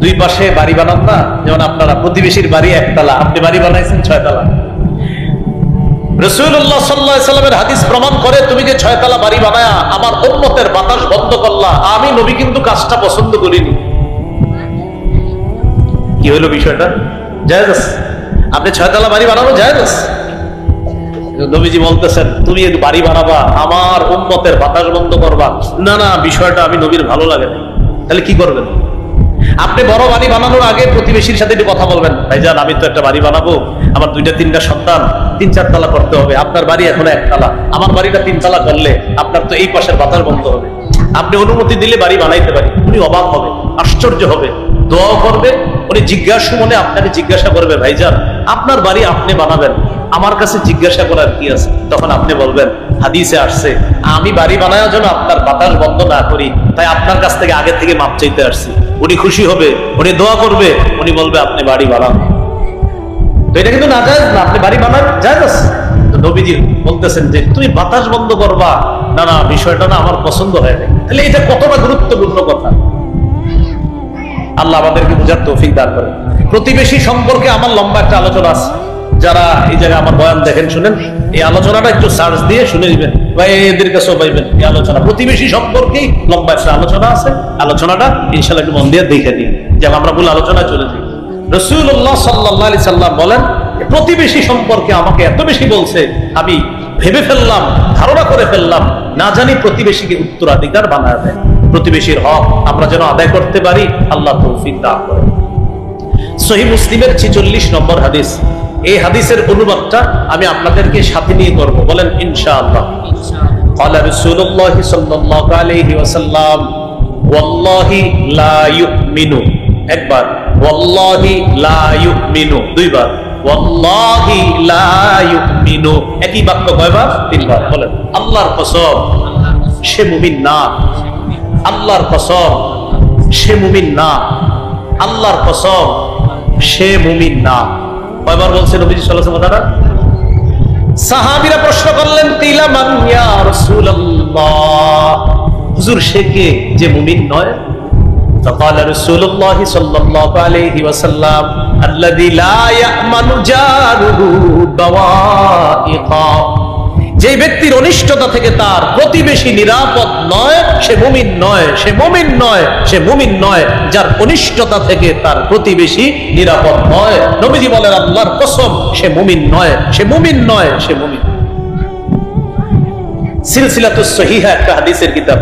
দুই পাশে বাড়ি বানান না, যেমন আপনারা প্রতিবেশীর বাড়ি একতলা, আপনি বাড়ি বানাইছেন 6 তলা। রাসূলুল্লাহ সাল্লাল্লাহু আলাইহি সাল্লামের হাদিস প্রমাণ করে তুমি যে 6 তলা বাড়ি বানায়া আমার উম্মতের বাতাস বন্ধ করলা, আমি নবী কিন্তু কাজটা পছন্দ করিনি। কি হলো বিষয়টা? জায়েজ আছে? আপনি 6 তলা বাড়ি বানানো জায়েজ আছে? নবীজি বলতেছেন তুমি বাড়ি বানাবা আমার উম্মতের বাতাস বন্ধ করবা, না না, বিষয়টা আমি নবীর ভালো লাগে না। তাহলে কি করবেন? আপনি বড় বাড়ি বানানোর আগে প্রতিবেশীর সাথে একটু কথা বলবেন, ভাইজান আমি তো একটা বাড়ি বানাবো, আমার 2-3টা সন্তান, 3-4 তলা করতে হবে, আপনার বাড়ি এখন 1 তলা, আমার বাড়িটা 3 তলা করলে আপনার তো এই পাশের বাতাস বন্ধ হবে, আপনি অনুমতি দিলে বাড়ি বানাইতে পারি। উনি অবাক হবে, আশ্চর্য হবে, দোয়াও করবে। উনি জিজ্ঞাসা মনে আপনাকে জিজ্ঞাসা করবে, ভাইজান আপনার বাড়ি আপনি বানাবেন, আমার কাছে জিজ্ঞাসা করার কি আছে? তখন আপনি বলবেন হাদিসে আসছে আমি বাড়ি বানানোর জন্য আপনার বাতাস বন্ধ না করি, তাই আপনার কাছ থেকে আগে থেকে মাপ চাইতে আসছি। উনি খুশি হবে, উনি দোয়া করবে, উনি বলবে আপনি বাড়ি বানান। তো এটা কিন্তু না জায়েজ না, আপনি বাড়ি বানান জায়েজ আছে। তো নবীজি বলতেছেন যে তুমি বাতাস বন্ধ করবা, না না, বিষয়টা না আমার পছন্দ হয় না। তাহলে এটা কতটা গুরুত্বপূর্ণ কথা, আল্লাহ আমাদেরকে বুঝার তৌফিক দান করেন। প্রতিবেশী সম্পর্কে আমার লম্বা একটা আলোচনা আছে, যারা এই জায়গায় আমার বয়ান দেখেন শুনেন, এই আলোচনাটা একটু সার্চ দিয়ে শুনে নেবেন বা এদের কাছেও পাইবেন। এই আলোচনা প্রতিবেশী সম্পর্কেই লম্বা একটা আলোচনা আছে, আলোচনাটা ইনশাআল্লাহ একটু মন দিয়ে দেখে দিন, যেন আমরা ভুল আলোচনায় চলে যাই। রাসূলুল্লাহ সাল্লাল্লাহু আলাইহি সাল্লাম বলেন প্রতিবেশী সম্পর্কে আমাকে এত বেশি বলছে, আমি ভেবে ফেললাম, ধারণা করে ফেললাম, না জানি প্রতিবেশীকে উত্তরাধিকার বানায় দেয়। প্রতিবেশীর হক আমরা যেন আদায় করতে পারি, আল্লাহ তৌফিক দান করেন। সহিহ মুসলিমের 46 নম্বর হাদিস, এই হাদিসের অনুবাদটা আমি আপনাদেরকে সাথে নিয়ে করব, বলেন ইনশাআল্লাহ। قال رسول الله صلى الله عليه وسلم والله لا يؤمن, একবার والله لا يؤمن, দুইবার والله لا يؤمن, একই বাক্য কয়বার? 3 বার। বলেন আল্লাহর কসম সে মুমিন না, আল্লাহর কসম সে মুমিন না, আল্লাহর কসম সে মুমিন না। কয়বার বলছেন নবীজি সাল্লাল্লাহু আলাইহি ওয়াসাল্লাম? সাহাবীরা প্রশ্ন করলেন কিলা মান ইয়া রাসূলুল্লাহ, হুজুর সে কে যে মুমিন নয়? فقال رسول الله صلى الله عليه وسلم الذي لا يأمن جاره بوائقا, যে ব্যক্তির অনিষ্টতা থেকে তার প্রতিবেশী নিরাপদ নয় সে মুমিন নয়, সে মুমিন নয়, সে মুমিন নয় যার অনিষ্টতা থেকে তার প্রতিবেশী নিরাপদ নয়। নবীজি বলেন আল্লাহর কসম সে মুমিন নয়, সে মুমিন নয়, সে মুমিন। সিলসিলাতুস সহিহা একটা হাদিসের কিতাব,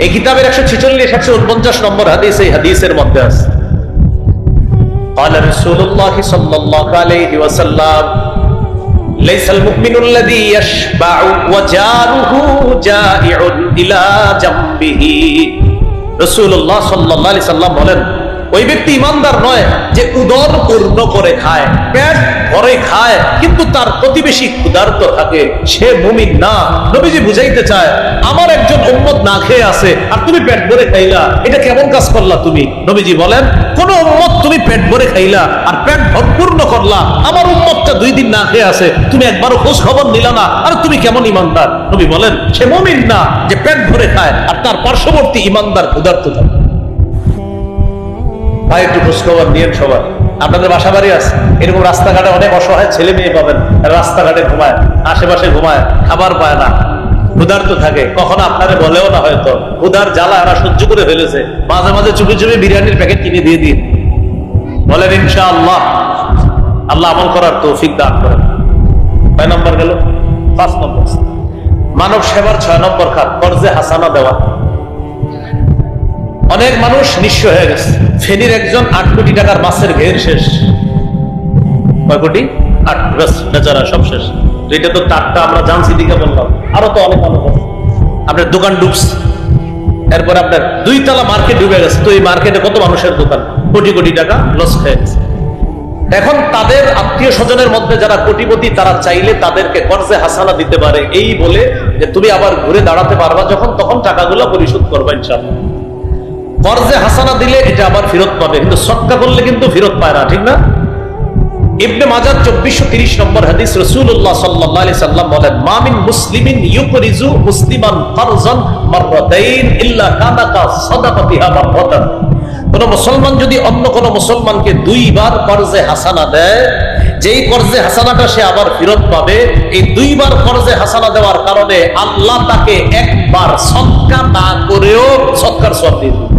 এই কিতাবের 146-149 নম্বর হাদিস, এই হাদিসের মধ্যে আছে قال رسول الله صلى الله عليه وسلم ليس المؤمن الذي يشبع وجاره جائع إلى جنبه, রাসূলুল্লাহ সাল্লাল্লাহু আলাইহি সাল্লাম বলেন ওই ব্যক্তি ইমানদার নয় যে উদর পূর্ণ করে খায়, পেট ভরে খায়, কিন্তু তার প্রতিবেশী ক্ষুধার্ত থাকে, সে মুমিন না। নবীজি বুঝাইতে চায় আমার একজন উম্মত না খেয়ে আছে আর তুমি পেট ভরে খাইলা, এটা কেমন কাজ করলা তুমি? নবীজি বলেন কোন উম্মত তুমি পেট ভরে খাইলা আর পেট ভরপূর্ণ করলা, আমার উম্মতটা 2 দিন না খেয়ে আছে, তুমি একবারও খোঁজ খবর নিলা না, আর তুমি কেমন ইমানদার? নবী বলেন সে মুমিন না যে পেট ভরে খায় আর তার পার্শ্ববর্তী ইমানদার ক্ষুধার্ত থাকে। ভাই একটু খোঁজখবর নিয়েন সবার, আপনাদের বাসা বাড়ি আছে, এরকম রাস্তাঘাটে অনেক অসহায় ছেলে মেয়ে পাবেন, রাস্তাঘাটে ঘুমায়, আশেপাশে ঘুমায়, খাবার পায় না, ক্ষুধার্ত থাকে, কখনো আপনারে বলেও না, হয়তো ক্ষুধার জ্বালা এরা সহ্য করে ফেলেছে, মাঝে মাঝে চুপি চুপি বিরিয়ানির প্যাকেট কিনে দিয়ে দিন। বলেন ইনশাআল্লাহ, আল্লাহ আমল করার তৌফিক দান করেন। 6 নম্বর গেল। 5 নম্বর মানব সেবার 6 নম্বর খাত কর্জে হাসানা দেওয়া। অনেক মানুষ নিঃস্ব হয়ে গেছে, ফেনীর একজন 8 কোটি টাকার মাছের ঘের শেষ। কয় কোটি? 8, বেচারা সব শেষ। এটা তো টাটকা আমরা জানছি দিকে বললাম, আরো তো অনেক মানুষ আছে। আপনার দোকান ডুবছে, এরপর আপনার 2 তলা মার্কেট ডুবে গেছে, তো এই মার্কেটে কত মানুষের দোকান, কোটি কোটি টাকা লস খেয়ে গেছে। এখন তাদের আত্মীয় স্বজনের মধ্যে যারা কোটিপতি তারা চাইলে তাদেরকে কর্জে হাসানা দিতে পারে, এই বলে যে তুমি আবার ঘুরে দাঁড়াতে পারবা যখন তখন টাকাগুলো পরিশোধ করবা ইনশাআল্লাহ। কর্জে হাসানা দিলে এটা আবার ফেরত পাবে, কিন্তু সদকা করলে কিন্তু ফেরত পায় না, ঠিক না? ইবনে মাজাহ 2430 নম্বর হাদিস, রাসূলুল্লাহ সাল্লাল্লাহু আলাইহি সাল্লাম বলেন মা মিন মুসলিমিন ইউকরিজু মুসলিমান ফারজান মাররাতাইন ইল্লা কানা কা সাদাকাতিহা মাররাতান, কোন মুসলমান যদি অন্য কোন মুসলমানকে 2 বার কর্জে হাসানা দেয়, যেই কর্জে হাসানাটা সে আবার ফেরত পাবে, এই 2 বার কর্জে হাসানা দেওয়ার কারণে আল্লাহ তাকে একবার সদকা না করেও সদকার সওয়াব দিয়ে দিবেন।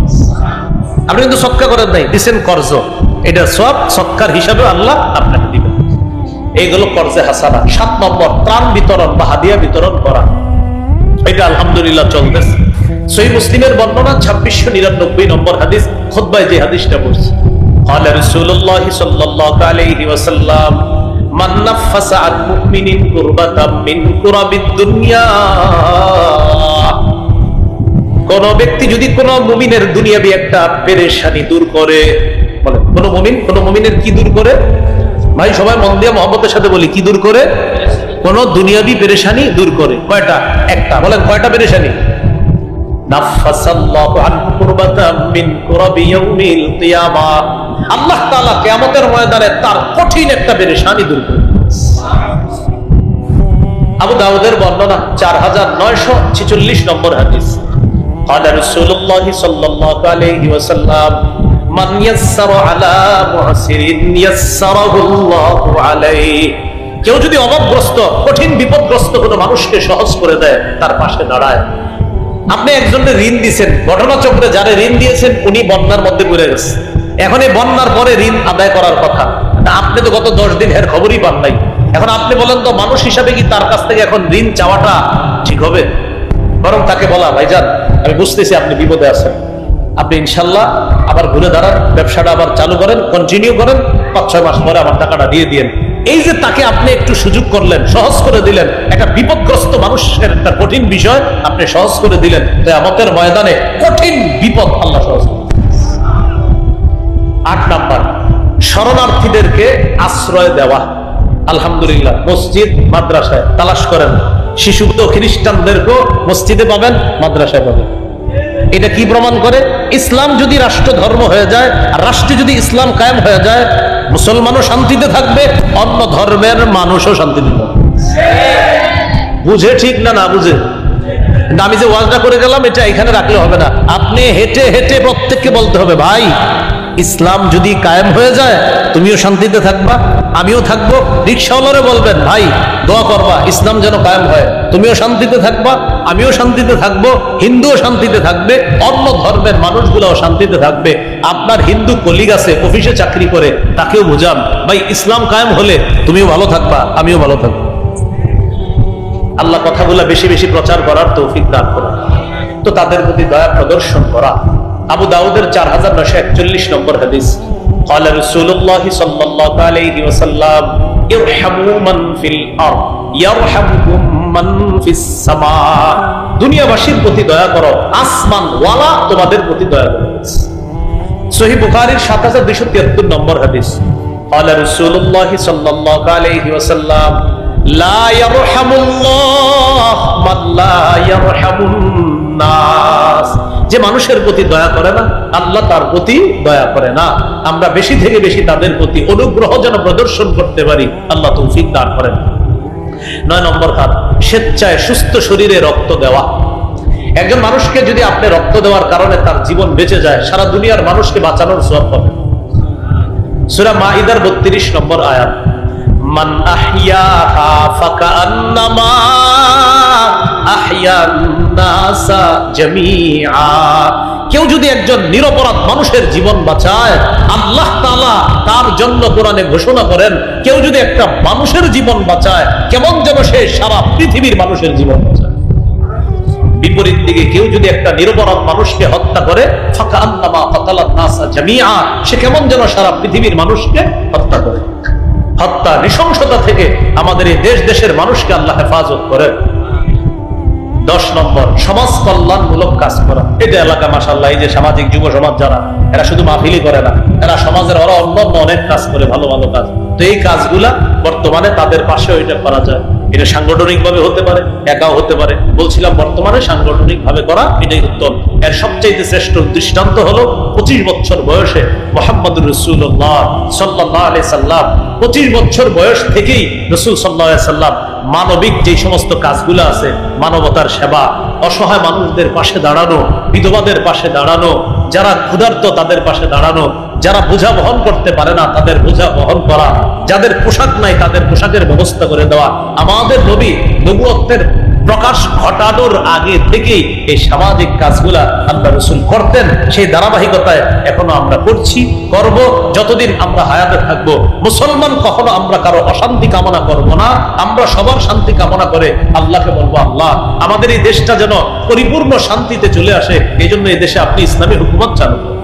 আপনি কিন্তু সদকা করেন নাই, দিচ্ছেন কর্জ, এটা সওয়াব সদকার হিসাবে আল্লাহ আপনাকে দিবেন। এইগুলো কর্জে হাসানা। 7 নম্বর, ত্রাণ বিতরণ বা হাদিয়া বিতরণ করা। এটা আলহামদুলিল্লাহ চলতেছে। সহিহ মুসলিমের বর্ণনা 2699 নম্বর হাদিস, খুতবায় যে হাদিসটা বলছে, قال رسول الله صلى الله عليه وسلم من نفس عن مؤمن كربة من كرب الدنيا, কোন ব্যক্তি যদি কোন মুমিনের দুনিয়াবি একটা পেরেশানি দূর করে, বলে কোন মুমিনের কি দূর করে? ভাই সবাই মন দিয়ে মহব্বতের সাথে বলি, কি দূর করে? কোন দুনিয়াবি পেরেশানি দূর করে। কয়টা? একটা। বলেন কয়টা পেরেশানি? নাফাসাল্লাহু আনহু কুরবাতাম মিন কুরাবি ইয়াউমিল কিয়ামাহ, আল্লাহ তাআলা কিয়ামতের ময়দানে তার কঠিন একটা পেরেশানি দূর করে। আবু দাউদের বর্ণনা 4946 নম্বর হাদিস, قال رسول الله صلى الله عليه وسلم من يسر على معسر يسره الله عليه, কেউ যদি অভাবগ্রস্ত কঠিন বিপদগ্রস্ত কোনো মানুষকে সহজ করে দেয়, তার পাশে দাঁড়ায়। আপনি একজনের ঋণ দিয়েছেন, ঘটনাচক্রে যারা ঋণ দিয়েছেন উনি বন্যার মধ্যে পড়ে গেছে, এখন এই বন্যার পরে ঋণ আদায় করার কথা, আপনি তো গত 10 দিন এর খবরই পান নাই। এখন আপনি বলেন তো, মানুষ হিসাবে কি তার কাছ থেকে এখন ঋণ চাওয়াটা ঠিক হবে? বরং তাকে বলা, ভাইজান আমি বুঝতেছি আপনি বিপদে আছেন, আপনি ইনশাল্লাহ আবার ঘুরে দাঁড়ান, ব্যবসাটা আবার চালু করেন, কন্টিনিউ করেন, 5-6 মাস পরে আমার টাকাটা দিয়ে দিয়েন। এই যে তাকে আপনি একটু সুযোগ করলেন, সহজ করে দিলেন, একটা বিপদগ্রস্ত মানুষের একটা কঠিন বিষয় আপনি সহজ করে দিলেন, কিয়ামতের ময়দানে কঠিন বিপদ আল্লাহ সহজ করে। 8 নাম্বার, শরণার্থীদেরকে আশ্রয় দেওয়া। আলহামদুলিল্লাহ মসজিদ মাদ্রাসায় তালাশ করেন, শিশুদের খ্রিস্টানদেরকেও মসজিদে পাবেন, মাদ্রাসায় পাবেন। এটা কি প্রমাণ করে? ইসলাম যদি রাষ্ট্র ধর্ম হয়ে যায়, আর রাষ্ট্রে যদি ইসলাম কায়েম হয়ে যায়, মুসলমানও শান্তিতে থাকবে, অন্য ধর্মের মানুষও শান্তিতে থাকবে। বুঝে ঠিক না? না বুঝে? আমি যে ওয়াজটা করে গেলাম এটা এখানে রাখলে হবে না, আপনি হেঁটে হেঁটে প্রত্যেককে বলতে হবে, ভাই ইসলাম যদি কায়েম হয়ে যায় তুমিও শান্তিতে থাকবা, আমিও থাকবো। রিকশাওয়ালারে বলবেন, ভাই দোয়া করবা ইসলাম যেন কায়েম হয়, তুমিও শান্তিতে থাকবা, আমিও শান্তিতে থাকবো, হিন্দুও শান্তিতে থাকবে, অন্য ধর্মের মানুষগুলোও শান্তিতে থাকবে। আপনার হিন্দু কলিগ আছে, অফিসে চাকরি করে, তাকেও বুঝান, ভাই ইসলাম কায়েম হলে তুমিও ভালো থাকবা, আমিও ভালো থাকবো। আল্লাহ কথাগুলো বেশি বেশি প্রচার করার তৌফিক দান করা, তো তাদের প্রতি দয়া প্রদর্শন করা। আবু দাউদের 4941 নম্বর হাদিস, قال رسول الله صلى الله عليه وسلم ارحموا من في الارض يرحمكم من في السماء, দুনিয়াবাসীর প্রতি দয়া করো, আসমান ওয়ালা তোমাদের প্রতি দয়া করবে। সহিহ বুখারীর 7273 নম্বর হাদিস, قال رسول الله صلى الله عليه وسلم لا يرحم الله من لا يرحم الناس, যে মানুষের প্রতি দয়া করে না আল্লাহ তার প্রতি দয়া করে না। আমরা বেশি থেকে বেশি তাদের প্রতি অনুগ্রহ যেন প্রদর্শন করতে পারি, আল্লাহ তৌফিক দান করেন। 9 নম্বর কাজ, স্বেচ্ছায় সুস্থ শরীরে রক্ত দেওয়া। একজন মানুষকে যদি আপনি রক্ত দেওয়ার কারণে তার জীবন বেঁচে যায়, সারা দুনিয়ার মানুষকে বাঁচানোর সওয়াব পাবেন। সূরা মাইদার 32 নম্বর আয়াত, মান আহইয়াহা ফাকান্নামা আহইয়ান নাসা জামিআ, কেউ যদি একজন নিরপরাধ মানুষের জীবন বাঁচায়, আল্লাহ তাআলা তার জন্য কোরআনে ঘোষণা করেন, কেউ যদি একটা মানুষের জীবন বাঁচায় কেমন যেন সে সারা পৃথিবীর মানুষের জীবন বাঁচায়। বিপরীত দিকে কেউ যদি একটা নিরপরাধ মানুষকে হত্যা করে, ফাকান্নামা কাতালান নাসা জামিআ, সে কেমন যেন সারা পৃথিবীর মানুষকে হত্যা করে। হত্যা নৃশংসতা থেকে আমাদের এই দেশ দেশের মানুষকে আল্লাহ হেফাজত করেন। 10 নম্বর, সমাজ কল্যাণমূলক কাজ করা। এটা এলাকা মাশাআল্লাহ, এই যে সামাজিক যুব সমাজ যারা, এরা শুধু মাহফিলই করে না, এরা সমাজের ওরা অন্যান্য অনেক কাজ করে, ভালো ভালো কাজ। তো এই কাজগুলা বর্তমানে তাদের পাশেও এটা করা যায়। এটা সাংগঠনিক ভাবে হতে পারে, একাও হতে পারে। বলছিলাম বর্তমানে সাংগঠনিক ভাবে করা এটাই উত্তম। এর সবচেয়ে শ্রেষ্ঠ দৃষ্টান্ত হলো 25 বছর বয়সে মুহাম্মদুর রাসূলুল্লাহ সাল্লাল্লাহু আলাইহি সাল্লাম, 25 বছর বয়স থেকেই রাসূল সাল্লাল্লাহু আলাইহি সাল্লাম মানবিক যে সমস্ত কাজগুলো আছে, মানবতার সেবা, অসহায় মানুষদের পাশে দাঁড়ানো, বিধবাদের পাশে দাঁড়ানো, যারা ক্ষুধার্ত তাদের পাশে দাঁড়ানো, যারা বোঝা বহন করতে পারে না তাদের বোঝা বহন করা, যাদের পোশাক নাই তাদের পোশাকের ব্যবস্থা করে দেওয়া। আমাদের নবী নবুয়তের প্রকাশ ঘটানোর আগে থেকেই এই সামাজিক কাজগুলা আল্লাহ রাসূল করতেন। সেই ধারাবাহিকতায় এখনো আমরা করছি, করব যতদিন আমরা হায়াতে থাকবো। মুসলমান কখনো আমরা কারো অশান্তি কামনা করব না, আমরা সবার শান্তি কামনা করে আল্লাহকে বলবো, আল্লাহ আমাদের এই দেশটা যেন পরিপূর্ণ শান্তিতে চলে আসে, এই জন্য এই দেশে আপনি ইসলামী হুকুমত চালু করেন।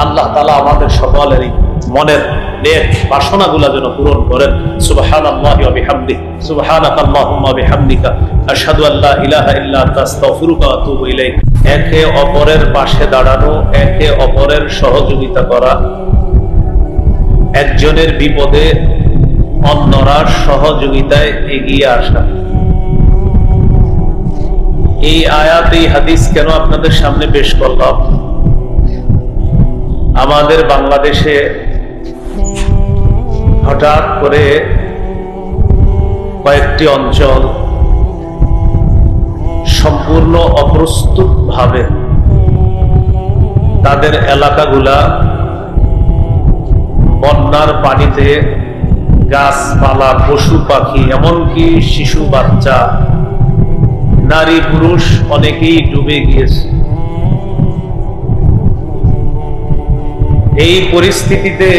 আল্লাহ তাআলা আমাদের সকলেরই মনের নেক বাসনাগুলো যেন পূরণ করেন। সুবহানাল্লাহি ওয়া বিহামদিহি, সুবহানাকাল্লাহুম্মা ওয়া বিহামদিকা, আশহাদু আল্লা ইলাহা ইল্লা আনতা, আস্তাগফিরুকা ওয়া আতুবু ইলাইক। একে অপরের পাশে দাঁড়ানো, একে অপরের সহযোগিতা করা, একজনের বিপদে অন্যরা সহযোগিতায় এগিয়ে আসা। এই আয়াত, এই হাদিস কেন আপনাদের সামনে পেশ করলাম? আমাদের বাংলাদেশে হঠাৎ করে কয়েকটি অঞ্চল সম্পূর্ণ অপ্রস্তুত ভাবে তাদের এলাকাগুলা বন্যার পানিতে গাছপালা, পশু পাখি, এমনকি শিশু বাচ্চা, নারী পুরুষ অনেকেই ডুবে গিয়েছে। এই পরিস্থিতিতে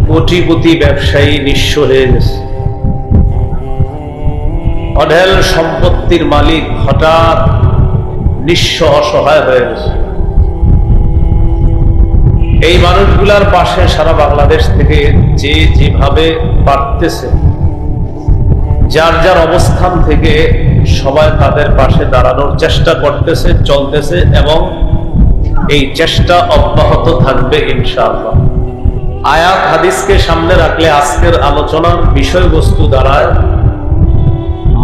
কোটিপতি ব্যবসায়ী নিঃস্ব হয়ে গেছে। অঢেল সম্পত্তির মালিক হঠাৎ নিঃস্ব, অসহায় হয়ে গেছে। এই মানুষগুলার পাশে সারা বাংলাদেশ থেকে যে যেভাবে পারতেছে, যার যার অবস্থান থেকে সবাই তাদের পাশে দাঁড়ানোর চেষ্টা করতেছে, চলতেছে, এবং এই চেষ্টা অব্যাহত থাকবে ইনশাআল্লাহ। আয়াত হাদিসকে সামনে রাখলে আজকের আলোচনার বিষয়বস্তু দ্বারায়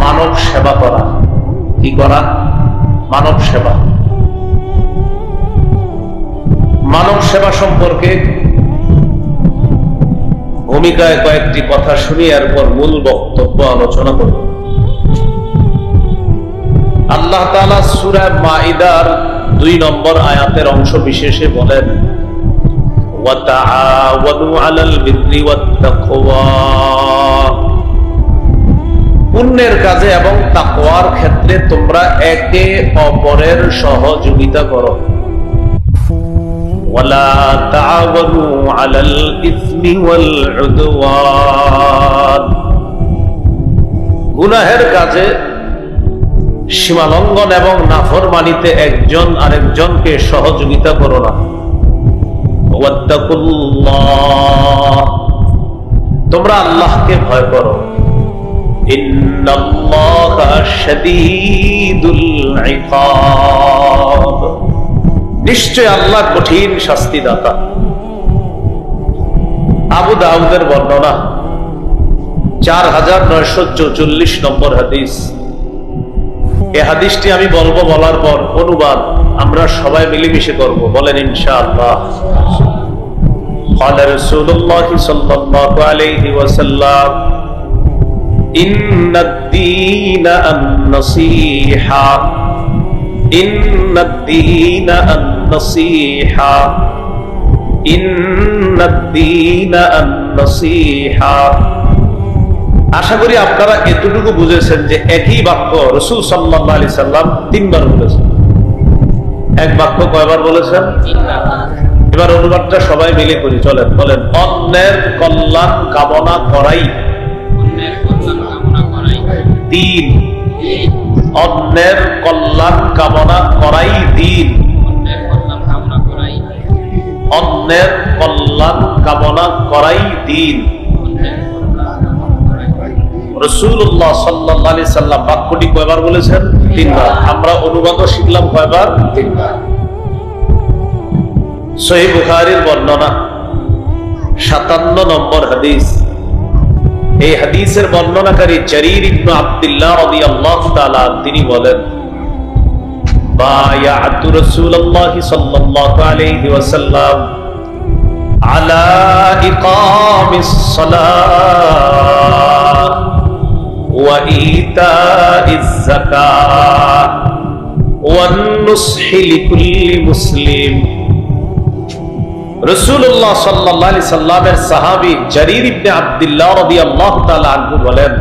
মানব সেবা করা। কি করা? মানব সেবা। মানব সেবা সম্পর্কে ভূমিকায় কয়েকটি কথা শুনি, এরপর মূল বক্তব্য আলোচনা করব। আল্লাহ তাআলা সূরা মাইদার 2 নম্বর আয়াতের অংশ বিশেষে বলেন, ওয়া তাআওয়ানু আলাল বিররি ওয়াত তাকওয়া, পুণ্যের কাজে এবং তাকওয়ার ক্ষেত্রে তোমরা একে অপরের সহযোগিতা করো। ওয়ালা তাআওয়ানু আলাল ইসমি ওয়াল উদওয়ান, গুনাহের কাজে সীমালঙ্ঘন এবং নাফরমানিতে একজন আরেকজনকে সহযোগিতা করো না। ওয়াত্তাকুল্লাহ, তোমরা আল্লাহকে ভয় করো। ইন্নাল্লাহা শাদীদুল ইকাব, নিশ্চয় আল্লাহ কঠিন শাস্তিদাতা। আবু দাউদের বর্ণনা, 4944 নম্বর হাদিস। এই হাদিসটি আমি বলবো, বলার পর অনুবাদ আমরা সবাই মিলেমিশে করব। বলেন ইনশাআল্লাহ। قال رسول الله صلى الله عليه وسلم إن الدين النصيحة، إن الدين النصيحة، إن الدين النصيحة। আশা করি আপনারা এতটুকু বুঝেছেন যে একই বাক্য রাসূল সাল্লাল্লাহু আলাইহি সাল্লাম 3 বার বলেছেন। এক বাক্য কয়বার বলেছেন? 3 বার। এবার অনুবাদটা সবাই মিলে করি, চলেন। বলেন, অন্যের কল্যাণ কামনা করাই দিন। অন্যের কল্যাণ কামনা করাই দিন। অন্যের কল্যাণ কামনা করাই দিন। রাসূলুল্লাহ সাল্লাল্লাহু আলাইহি সাল্লাম বাক্যটি কয়বার বলেছেন? 3 বার। আমরা অনুবাদও শিখলাম কয়বার? 3 বার। সহিহ বুখারীর বর্ণনা, 57 নম্বর হাদিস। এই হাদিসের বর্ণনাকারী জারীর ইবনে আব্দুল্লাহ রাদিয়াল্লাহু তাআলা তিনি বলেন, বায়াতু রাসূলুল্লাহ সাল্লাল্লাহু আলাইহি ওয়াসাল্লাম আলা ইকামিস সালাহ ওয়া ইতাইজ যাকাত ওয়ান নুসহি লিকুল্লি মুসলিম। রাসূলুল্লাহ সাল্লাল্লাহু আলাইহি সাল্লামের সাহাবী জারীর ইবনে আব্দুল্লাহ রাদিয়াল্লাহু তাআলা আনহু বলেন,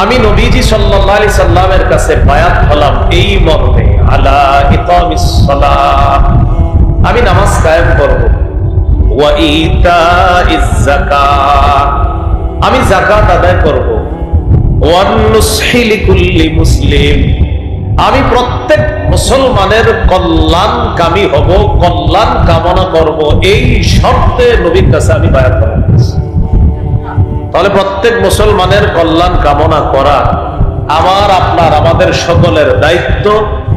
আমি নবীজি সাল্লাল্লাহু আলাইহি সাল্লামের কাছে বায়াত হলাম এই মর্মে, আলা ইকামিস সালাহ, আমি নামাজ কায়েম করব, ওয়া ইতাইজ যাকাত, আমি যাকাত আদায় করব, ওয়ান নুসহি লিকুল্লি মুসলিম, আমি প্রত্যেক মুসলমানের কল্যাণকামী হব, কল্যাণ কামনা করব, এই শর্তে নবীর কাছে আমি বায়াত হলাম। তাহলে প্রত্যেক মুসলমানের কল্যাণ কামনা করা আমার, আপনার, আমাদের সকলের দায়িত্ব,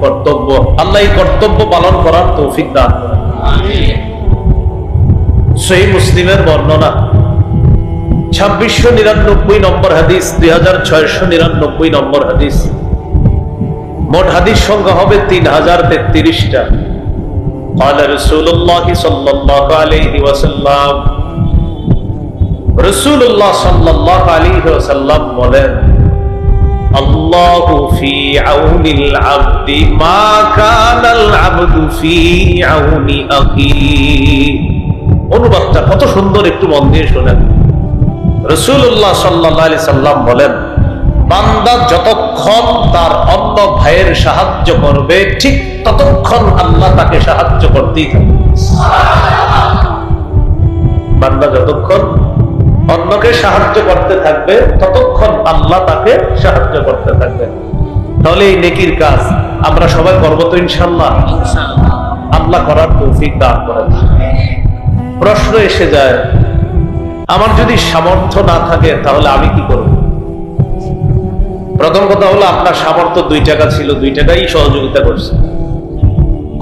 কর্তব্য। আল্লাহ এই কর্তব্য পালন করার তৌফিক দান করেন। সহিহ মুসলিমের বর্ণনা 2699 নম্বর হাদিস, 2699 নম্বর হাদিস। মোট হাদিস সংখ্যা হবে 3033টা। قال رسول الله صلى الله عليه وسلم, রাসূলুল্লাহ সাল্লাল্লাহু আলাইহি ওয়াসাল্লাম বলেন, আল্লাহু ফি আউনিল আবদি মা কানাল আবদু ফি আউনি আখি। অনুবাদটা কত সুন্দর, একটু মন দিয়ে শুনেন। রাসূলুল্লাহ সাল্লাল্লাহু আলাইহি সাল্লাম বলেন, বান্দা যতক্ষণ তার অন্য ভাইয়ের সাহায্য করবে, ঠিক ততক্ষণ আল্লাহ তাকে সাহায্য করতেই থাকবে। বান্দা যতক্ষণ অন্যকে সাহায্য করতে থাকবে, ততক্ষণ আল্লাহ তাকে সাহায্য করতে থাকবে। তাহলে এই নেকির কাজ আমরা সবাই করবো তো ইনশাআল্লাহ? আল্লাহ করার তৌফিক দান করেন। প্রশ্ন এসে যায়, আমার যদি সামর্থ্য না থাকে তাহলে আমি কি করব? প্রথম কথা হলো, আপনার সামর্থ্য 2 টাকা ছিল, 2 টাকাই সহযোগিতা করছে।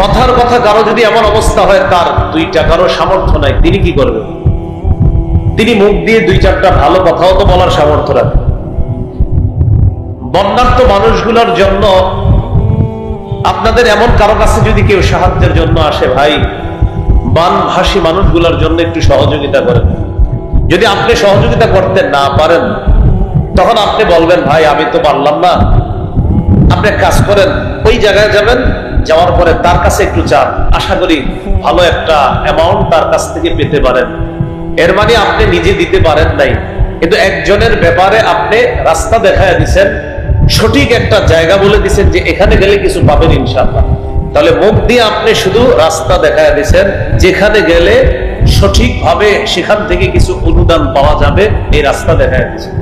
কথার কথা, কারো যদি এমন অবস্থা হয় তার 2 টাকারও সামর্থ্য নাই, তিনি কি করবেন? তিনি মুখ দিয়ে 2-4টা ভালো কথাও তো বলার সামর্থ্য রাখেন। বন্যার্ত মানুষগুলোর জন্য আপনাদের এমন কারো কাছে যদি কেউ সাহায্যের জন্য আসে, ভাই বানভাসী মানুষগুলোর জন্য একটু সহযোগিতা করেন। যদি আপনি সহযোগিতা করতে না পারেন, তখন আপনি বলবেন, ভাই আমি তো পারলাম না। আপনি কাজ করেন, ওই জায়গায় যাবেন, যাওয়ার পরে তার কাছে একটু চান, আশা করি ভালো একটা অ্যামাউন্ট তার কাছ থেকে পেতে পারেন। এর মানে আপনি নিজে দিতে পারেন নাই, কিন্তু একজনের ব্যাপারে আপনি রাস্তা দেখায় দিচ্ছেন, সঠিক একটা জায়গা বলে দিচ্ছেন যে এখানে গেলে কিছু পাবেন ইনশাআল্লাহ। তাহলে মুখ দিয়ে আপনি শুধু রাস্তা দেখায় দিচ্ছেন, যেখানে গেলে সঠিকভাবে সেখান থেকে কিছু অনুদান পাওয়া যাবে, এই রাস্তা দেখায় দিচ্ছেন।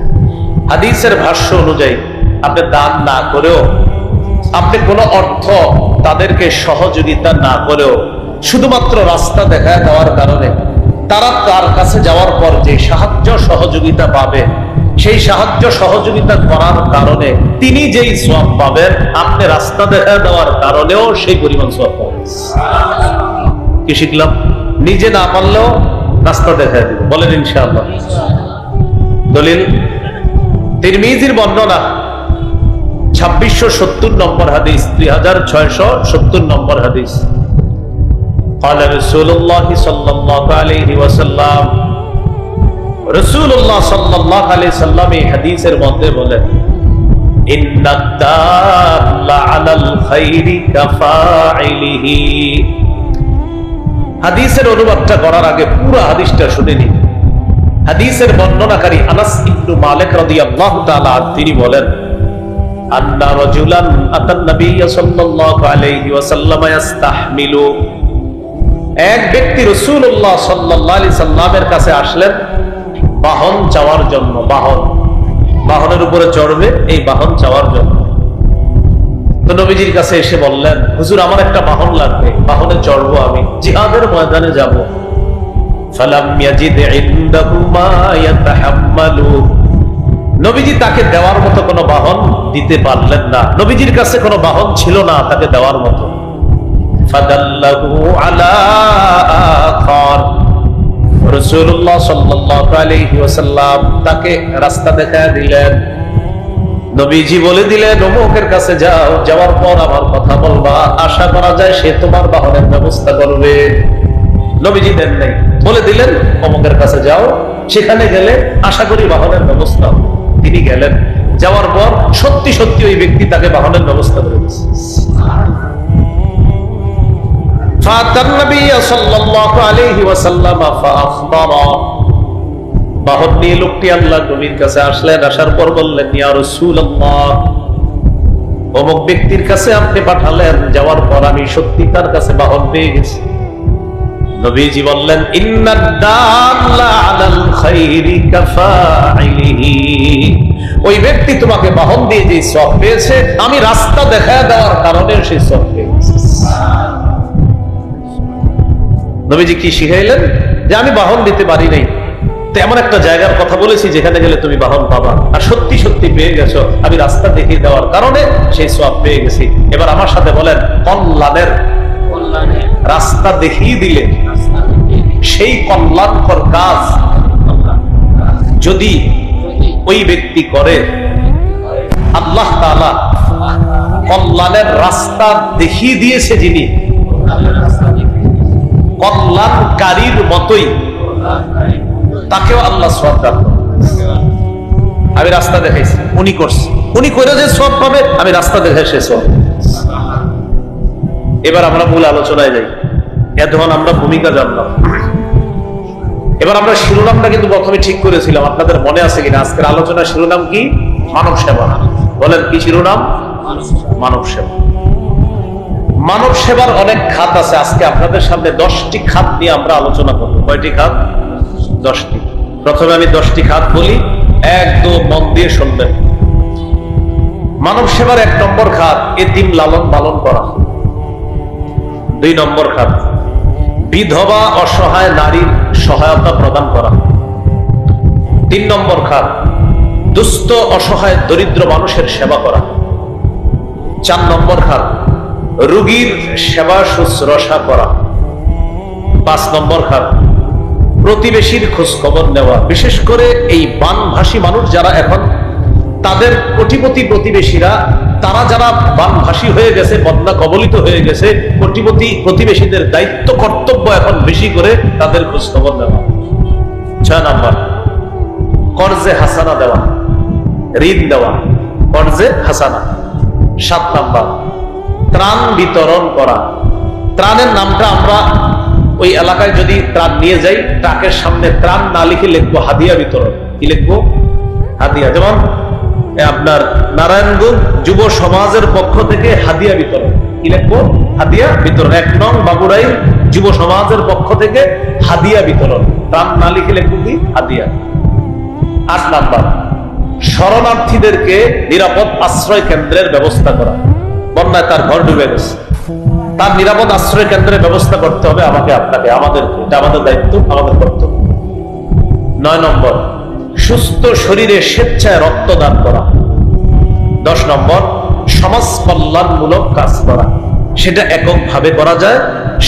হাদিসের ভাষ্য অনুযায়ী আপনি দান না করেও, আপনি কোনো অর্থ তাদেরকে সহযোগিতা না করেও, শুধুমাত্র রাস্তা দেখায় দেওয়ার কারণে তারা তার কাছে যাওয়ার পর যে সাহায্য সহযোগিতা পাবে, সেই সাহায্য সহযোগিতা করার কারণে তিনি যেই সওয়াব পাবেন, আপনি রাস্তা দেখায় দেওয়ার কারণেও সেই পরিমাণ সওয়াব পাবেন। কি শিখলাম? নিজে না পারলেও রাস্তা দেখায় দিব, বলেন ইনশাআল্লাহ। দলিল তিরমিজির বর্ণনা 2670 নম্বর হাদিস, 3670 নম্বর হাদিস। قال رسول الله صلى الله عليه وسلم, রাসূলুল্লাহ সাল্লাল্লাহু আলাইহি সাল্লাম এই হাদিসের মধ্যে বলেন, ইন্নাদ দাল্লা আলাল খাইরি কাফাইলিহি। হাদিসের অনুবাদটা করার আগে পুরো হাদিসটা শুনে নিন। হাদিসের বর্ণনাকারী আনাস ইবনে মালিক রাদিয়াল্লাহু তাআলা তিনি বলেন, আন্না রাজুলান আতান নবী সাল্লাল্লাহু আলাইহি ওয়াসাল্লাম ইস্তাহমিলু। এক ব্যক্তি রাসূলুল্লাহ সাল্লাল্লাহু আলাইহি সাল্লামের কাছে আসলেন বাহন চাওয়ার জন্য। বাহনের উপরে চড়বে, এই বাহন চাওয়ার জন্য। তো নবীজির কাছে এসে বললেন, হুজুর আমার একটা বাহন লাগবে, বাহনে চড়বো, আমি জিহাদের ময়দানে যাব। ফালাম ইয়াজিদ ইনদাহু মা ইয়াতাহাম্মালু। নবীজি তাকে দেওয়ার মতো কোনো বাহন দিতে পারলেন না। নবীজির কাছে কোনো বাহন ছিল না তাকে দেওয়ার মতো। ফাদাল্লাহু আলা আখার। রাসূলুল্লাহ সাল্লাল্লাহু আলাইহি ওয়াসাল্লাম তাকে রাস্তা দেখায় দিলেন। নবীজি বলে দিলেন, অমুকের কাছে যাও, যাওয়ার পর আমার কথা বলবা, আশা করা যায় সে তোমার বাহনের ব্যবস্থা করবে। নবীজি দেন নাই, বলে দিলেন অমুকের কাছে যাও, সেখানে গেলে আশা করি বাহনের ব্যবস্থা হবে। তিনি গেলেন, যাওয়ার পর সত্যি সত্যি ওই ব্যক্তি তাকে বাহনের ব্যবস্থা করে দিয়েছে। বাহন নিয়ে লোকটি আল্লাহ নবীর কাছে আসলেন, আসার পর বললেন, ইয়া রাসূলুল্লাহ, অমুক ব্যক্তির কাছে আপনি পাঠালেন, যাওয়ার পর আমি সত্যি তার কাছে বাহন পেয়ে গেছি। নবীজি বললেন, ইন্নাদ দাল্লা আলাল খাইরি কাফাইলিহি, ওই ব্যক্তি তোমাকে বাহন দিয়ে যে সওয়াব পেয়েছে, আমি রাস্তা দেখায় দেওয়ার কারণে সেই সওয়াব পেয়েছি। নবীজি কি শিখাইলেন? যে আমি বাহন দিতে পারি নাই, তো এমন একটা জায়গার কথা বলেছি যেখানে গেলে তুমি বাহন পাবা, আর সত্যি সত্যি পেয়ে গেছো, আমি রাস্তা দেখিয়ে দেওয়ার কারণে সেই সওয়াব পেয়ে গেছি। এবার আমার সাথে বলেন, কল্যাণের রাস্তা দেখিয়ে দিলে সেই কল্যাণকর কাজ যদি ওই ব্যক্তি করে, আল্লাহ তাআলা কল্যাণের রাস্তা দেখিয়ে দিয়েছে যিনি, কল্যাণকারীর মতোই তাকেও আল্লাহ সওয়াব দান করবে। আমি রাস্তা দেখাইছি, উনি করছে, উনি করে যে সওয়াব পাবে, আমি রাস্তা দেখাই সে সওয়াব। এবার আমরা মূল আলোচনায় যাই। এতক্ষণ আমরা ভূমিকা জানলাম, এবার আমরা শিরোনামটা কিন্তু প্রথমে ঠিক করেছিলাম, আপনাদের মনে আছে কিনা? আজকের আলোচনার শিরোনাম কি? মানব সেবা। বলেন কি শিরোনাম? মানব সেবা। মানব সেবার অনেক খাত আছে। আজকে আপনাদের সামনে 10টি খাত নিয়ে আমরা আলোচনা করব। কয়টি খাত? 10টি। প্রথমে আমি 10টি খাত বলি, একদম মন দিয়ে শুনবেন। মানব সেবার 1 নম্বর খাত এতিম লালন পালন করা। 2 নম্বর খাত বিধবা অসহায় নারীর সহায়তা প্রদান করা। 3 নম্বর খাত দুস্থ অসহায় দরিদ্র মানুষের সেবা করা। 4 নম্বর খাত রোগীর সেবা শুশ্রূষা করা। 5 নম্বর খাত প্রতিবেশীর খোঁজ খবর নেওয়া। বিশেষ করে এই বানভাসী মানুষ যারা এখন, তাদের কোটিপতি প্রতিবেশীরা, তারা যারা বানভাসী হয়ে গেছে, বন্যা কবলিত হয়ে গেছে, কোটিপতি প্রতিবেশীদের দায়িত্ব কর্তব্য এখন বেশি করে তাদের খোঁজ খবর নেওয়া। 6 নম্বর কর্জে হাসানা দেওয়া, ঋণ দেওয়া, কর্জে হাসানা। 7 নম্বর ত্রাণ বিতরণ করা। ত্রাণের নামটা আমরা ওই এলাকায় যদি ত্রাণ নিয়ে যাই, ট্রাকের সামনে ত্রাণ না লিখে লিখবো হাদিয়া বিতরণ। কি লিখবো? হাদিয়া। যেমন আপনার নারায়ণগঞ্জ যুব সমাজের পক্ষ থেকে হাদিয়া বিতরণ। কি লিখবো? হাদিয়া বিতরণ। 1 নং বাবুরাই যুব সমাজের পক্ষ থেকে হাদিয়া বিতরণ। ত্রাণ না লিখে লিখবো কি? হাদিয়া। 8 নাম্বার শরণার্থীদেরকে নিরাপদ আশ্রয় কেন্দ্রের ব্যবস্থা করা। বন্যায় তার ঘর ডুবে গেছে, তার নিরাপদ আশ্রয় কেন্দ্রের ব্যবস্থা করতে হবে আমাকে, আপনাকে, আমাদেরকে। এটা আমাদের দায়িত্ব, আমাদের কর্তব্য। 9 নম্বর সুস্থ শরীরে স্বেচ্ছায় রক্তদান করা। 10 নম্বর সমাজ কল্যাণমূলক কাজ করা। সেটা এককভাবে করা যায়,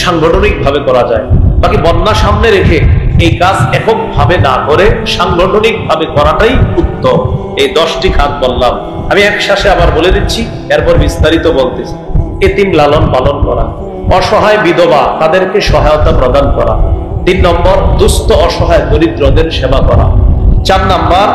সাংগঠনিক ভাবে করা যায়। বাকি বন্যা সামনে রেখে এই কাজ এককভাবে না করে সাংগঠনিক ভাবে করাটাই উত্তম। এই 10টি খাত বললাম, আমি একসাথে আবার বলে দিচ্ছি, এরপর বিস্তারিত বলতেছি। এতিম লালন পালন করা, অসহায় বিধবা তাদেরকে সহায়তা প্রদান করা। 3 নম্বর দুস্থ অসহায় দরিদ্রদের সেবা করা। 4 নম্বর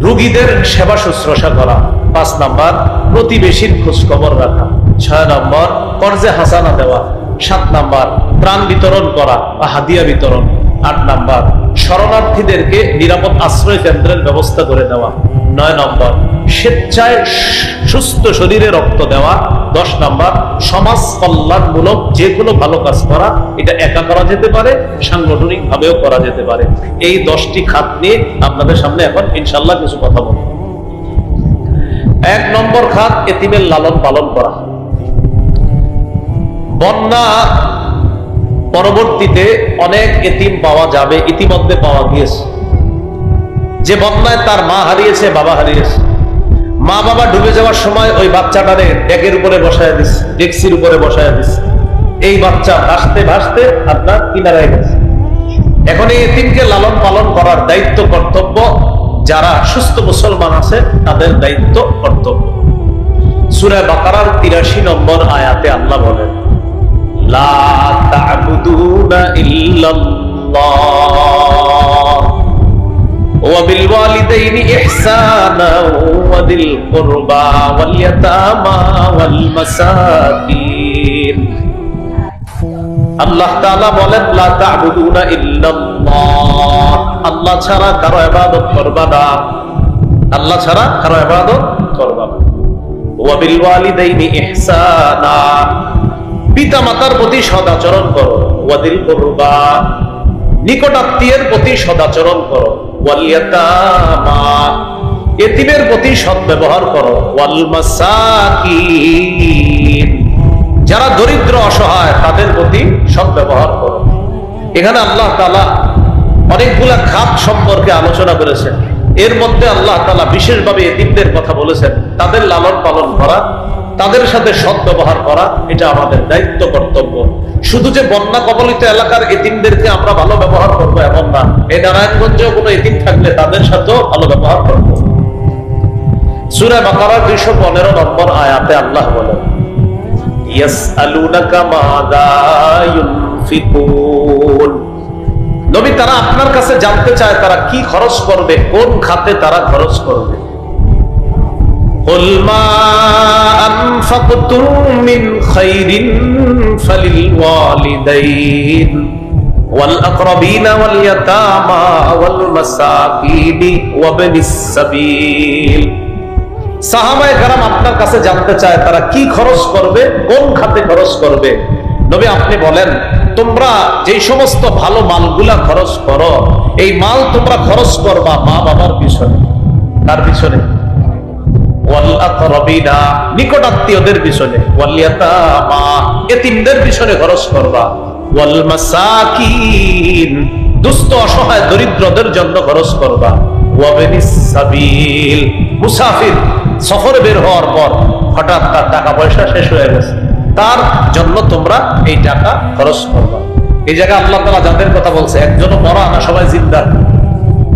রোগীদের সেবা শুশ্রূষা করা। 5 নম্বর প্রতিবেশীর খোঁজ খবর রাখা। 6 নম্বর কর্জে হাসানা দেওয়া। 7 নম্বর ত্রাণ বিতরণ করা বা হাদিয়া বিতরণ। 8 নম্বর শরণার্থীদেরকে নিরাপদ আশ্রয় কেন্দ্রের ব্যবস্থা করে দেওয়া। 9 নম্বর স্বেচ্ছায় সুস্থ শরীরে রক্ত দেওয়া। 10 নম্বর সমাজ কল্যাণমূলক যে কোনো ভালো কাজ করা। এটা একা করা যেতে পারে, সাংগঠনিক ভাবেও করা যেতে পারে। এই 10টি খাত নিয়ে আপনাদের সামনে এখন ইনশাআল্লাহ কিছু কথা বলবো। 1 নম্বর খাত এতিমের লালন পালন করা। বন্যা পরবর্তীতে অনেক এতিম পাওয়া যাবে, ইতিমধ্যে পাওয়া গিয়েছে। যে বন্যায় তার মা হারিয়েছে, বাবা হারিয়েছে, মা বাবা ডুবে যাওয়ার সময় ওই বাচ্চাটারে ডেকের উপরে বসায় দিচ্ছে, ডেক্সির উপরে বসায় দিচ্ছে। এই বাচ্চা ভাসতে ভাসতে আপনার কিনারায় গেছে। এখন এই এতিমকে লালন পালন করার দায়িত্ব কর্তব্য যারা সুস্থ মুসলমান আছে তাদের দায়িত্ব কর্তব্য। সূরা বাকারার 83 নম্বর আয়াতে আল্লাহ বলেন, লা তা'বুদুনা ইল্লাল্লাহ وبالوالدين إحسانا وذي القربى واليتامى والمساكين আল্লাহ তাআলা বলেন লা তা'বুদুনা ইল্লাল্লাহ, আল্লাহ ছাড়া কারো ইবাদত করবা না, আল্লাহ ছাড়া কারো ইবাদত করবা না। ওয়া বিল ওয়ালিদাইনি ইহসানা, পিতামাতার প্রতি সদাচরণ করো। ওয়াদিল কুরবা, নিকটাত্মীয়ের প্রতি সদাচরণ করো। ওয়াল ইয়াতামা, এতিমের প্রতি সদ্ব্যবহার করো। ওয়াল মাসাকিন, যারা দরিদ্র অসহায় তাদের প্রতি সদ্ব্যবহার করো। এখানে আল্লাহ তাআলা অনেকগুলা খাত সম্পর্কে আলোচনা করেছেন। এর মধ্যে আল্লাহ তাআলা বিশেষভাবে এতিমদের কথা বলেছেন। তাদের লালন পালন করা, তাদের সাথে সদ্ব্যবহার করা, এটা আমাদের দায়িত্ব, কর্তব্য। শুধু যে বন্যা কবলিত এলাকার এতিমদেরকে আমরা ভালো ব্যবহার করবো এমন না, এই নারায়ণগঞ্জেও কোনো এতিম থাকলে তাদের সাথেও ভালো ব্যবহার করবো। সূরা বাকারার 215 নম্বর আয়াতে আল্লাহ বলেন, ইয়াসআলুনাকা মাযা ইউনফিকুন, নবী তারা আপনার কাছে জানতে চায় তারা কি খরচ করবে, কোন খাতে তারা খরচ করবে। কুল মা আনফাকতুম মিন খাইরিন ফালিল ওয়ালিদাইন ওয়াল আকরাবিন ওয়াল ইয়াতামা ওয়াল মাসাকিন ওয়া বিনিস সাবিল। সাহাবায়ে কেরাম আপনার কাছে জানতে চায় তারা কি খরচ করবে, কোন খাতে খরচ করবে। নবী আপনি বলেন, তোমরা যে সমস্ত ভালো মালগুলা খরচ করো, এই মাল তোমরা খরচ করবা মা বাবার পিছনে। তার পিছনে? ওয়াল আকরাবিনা, নিকটাত্মীয়দের পিছনে। ওয়াল ইয়াতামা, এতিমদের পিছনে খরচ করবা। ওয়াল মাসাকিন, দুস্থ অসহায় দরিদ্রদের জন্য খরচ করবা। ওয়া বিনিস সাবিল, মুসাফির সফরে বের হওয়ার পর হঠাৎ তার টাকা পয়সা শেষ হয়ে গেছে, তার জন্য তোমরা এই টাকা খরচ করবা। এই জায়গায় আল্লাহ তাআলা যাদের কথা বলছে, একজনও মরা না, সবাই জিন্দা।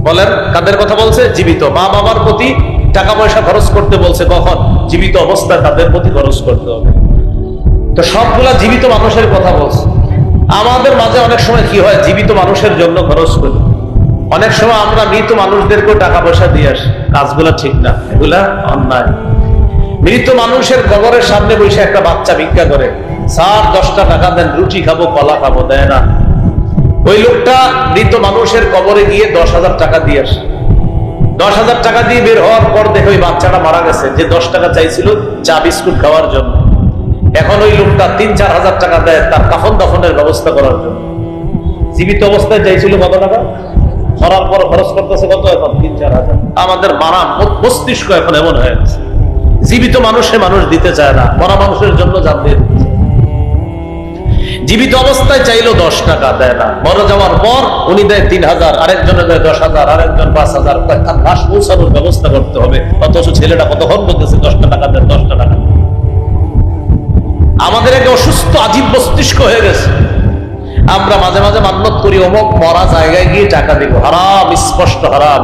বলেন কাদের কথা বলছে? জীবিত। মা বাবার প্রতি টাকা পয়সা খরচ করতে বলছে কখন? জীবিত অবস্থায় তাদের প্রতি খরচ করতে হবে। তো সবগুলা জীবিত মানুষের কথা বলছে। আমাদের মাঝে অনেক সময় কি হয়, জীবিত মানুষের জন্য খরচ করি, অনেক সময় আমরা মৃত মানুষদেরকেও টাকা পয়সা দিয়ে আসি। কাজগুলা ঠিক না, এগুলা অন্যায়। মৃত মানুষের কবরের সামনে বসে একটা বাচ্চা ভিক্ষা করে, স্যার 10টা টাকা দেন, রুটি খাবো, কলা খাবো, দেয় না। ওই লোকটা মৃত মানুষের কবরে গিয়ে 10,000 টাকা দিয়ে আসে। 10,000 টাকা দিয়ে বের হওয়ার পর দেখে ওই বাচ্চাটা মারা গেছে, যে 10 টাকা চাইছিল চা বিস্কুট খাওয়ার জন্য। এখন ওই লোকটা 3-4 হাজার টাকা দেয় তার কাফন দাফনের ব্যবস্থা করার জন্য। জীবিত অবস্থায় চাইছিল কত টাকা, মরার পর খরচ করতেছে কত? এখন 3-4 হাজার। আমাদের মারা মস্তিষ্ক এখন এমন হয়ে গেছে, জীবিত মানুষে মানুষ দিতে চায় না, মরা মানুষের জন্য জান দিয়ে দিতে চায়। জীবিত অবস্থায় চাইলো 10 টাকা, দেয় না। মরে যাওয়ার পর উনি দেয় 3,000, আরেকজনে দেয় 10,000, আরেকজন 5,000। তার লাশ পৌঁছানোর ব্যবস্থা করতে হবে, অথচ ছেলেটা কতক্ষণ বলতেছে 10টা টাকা দেন, 10টা টাকা। আমাদের একটা অসুস্থ আজীব মস্তিষ্ক হয়ে গেছে। আমরা মাঝে মাঝে মান্যত করি, অমুক মরা জায়গায় গিয়ে টাকা দিব। হারাম, স্পষ্ট হারাম।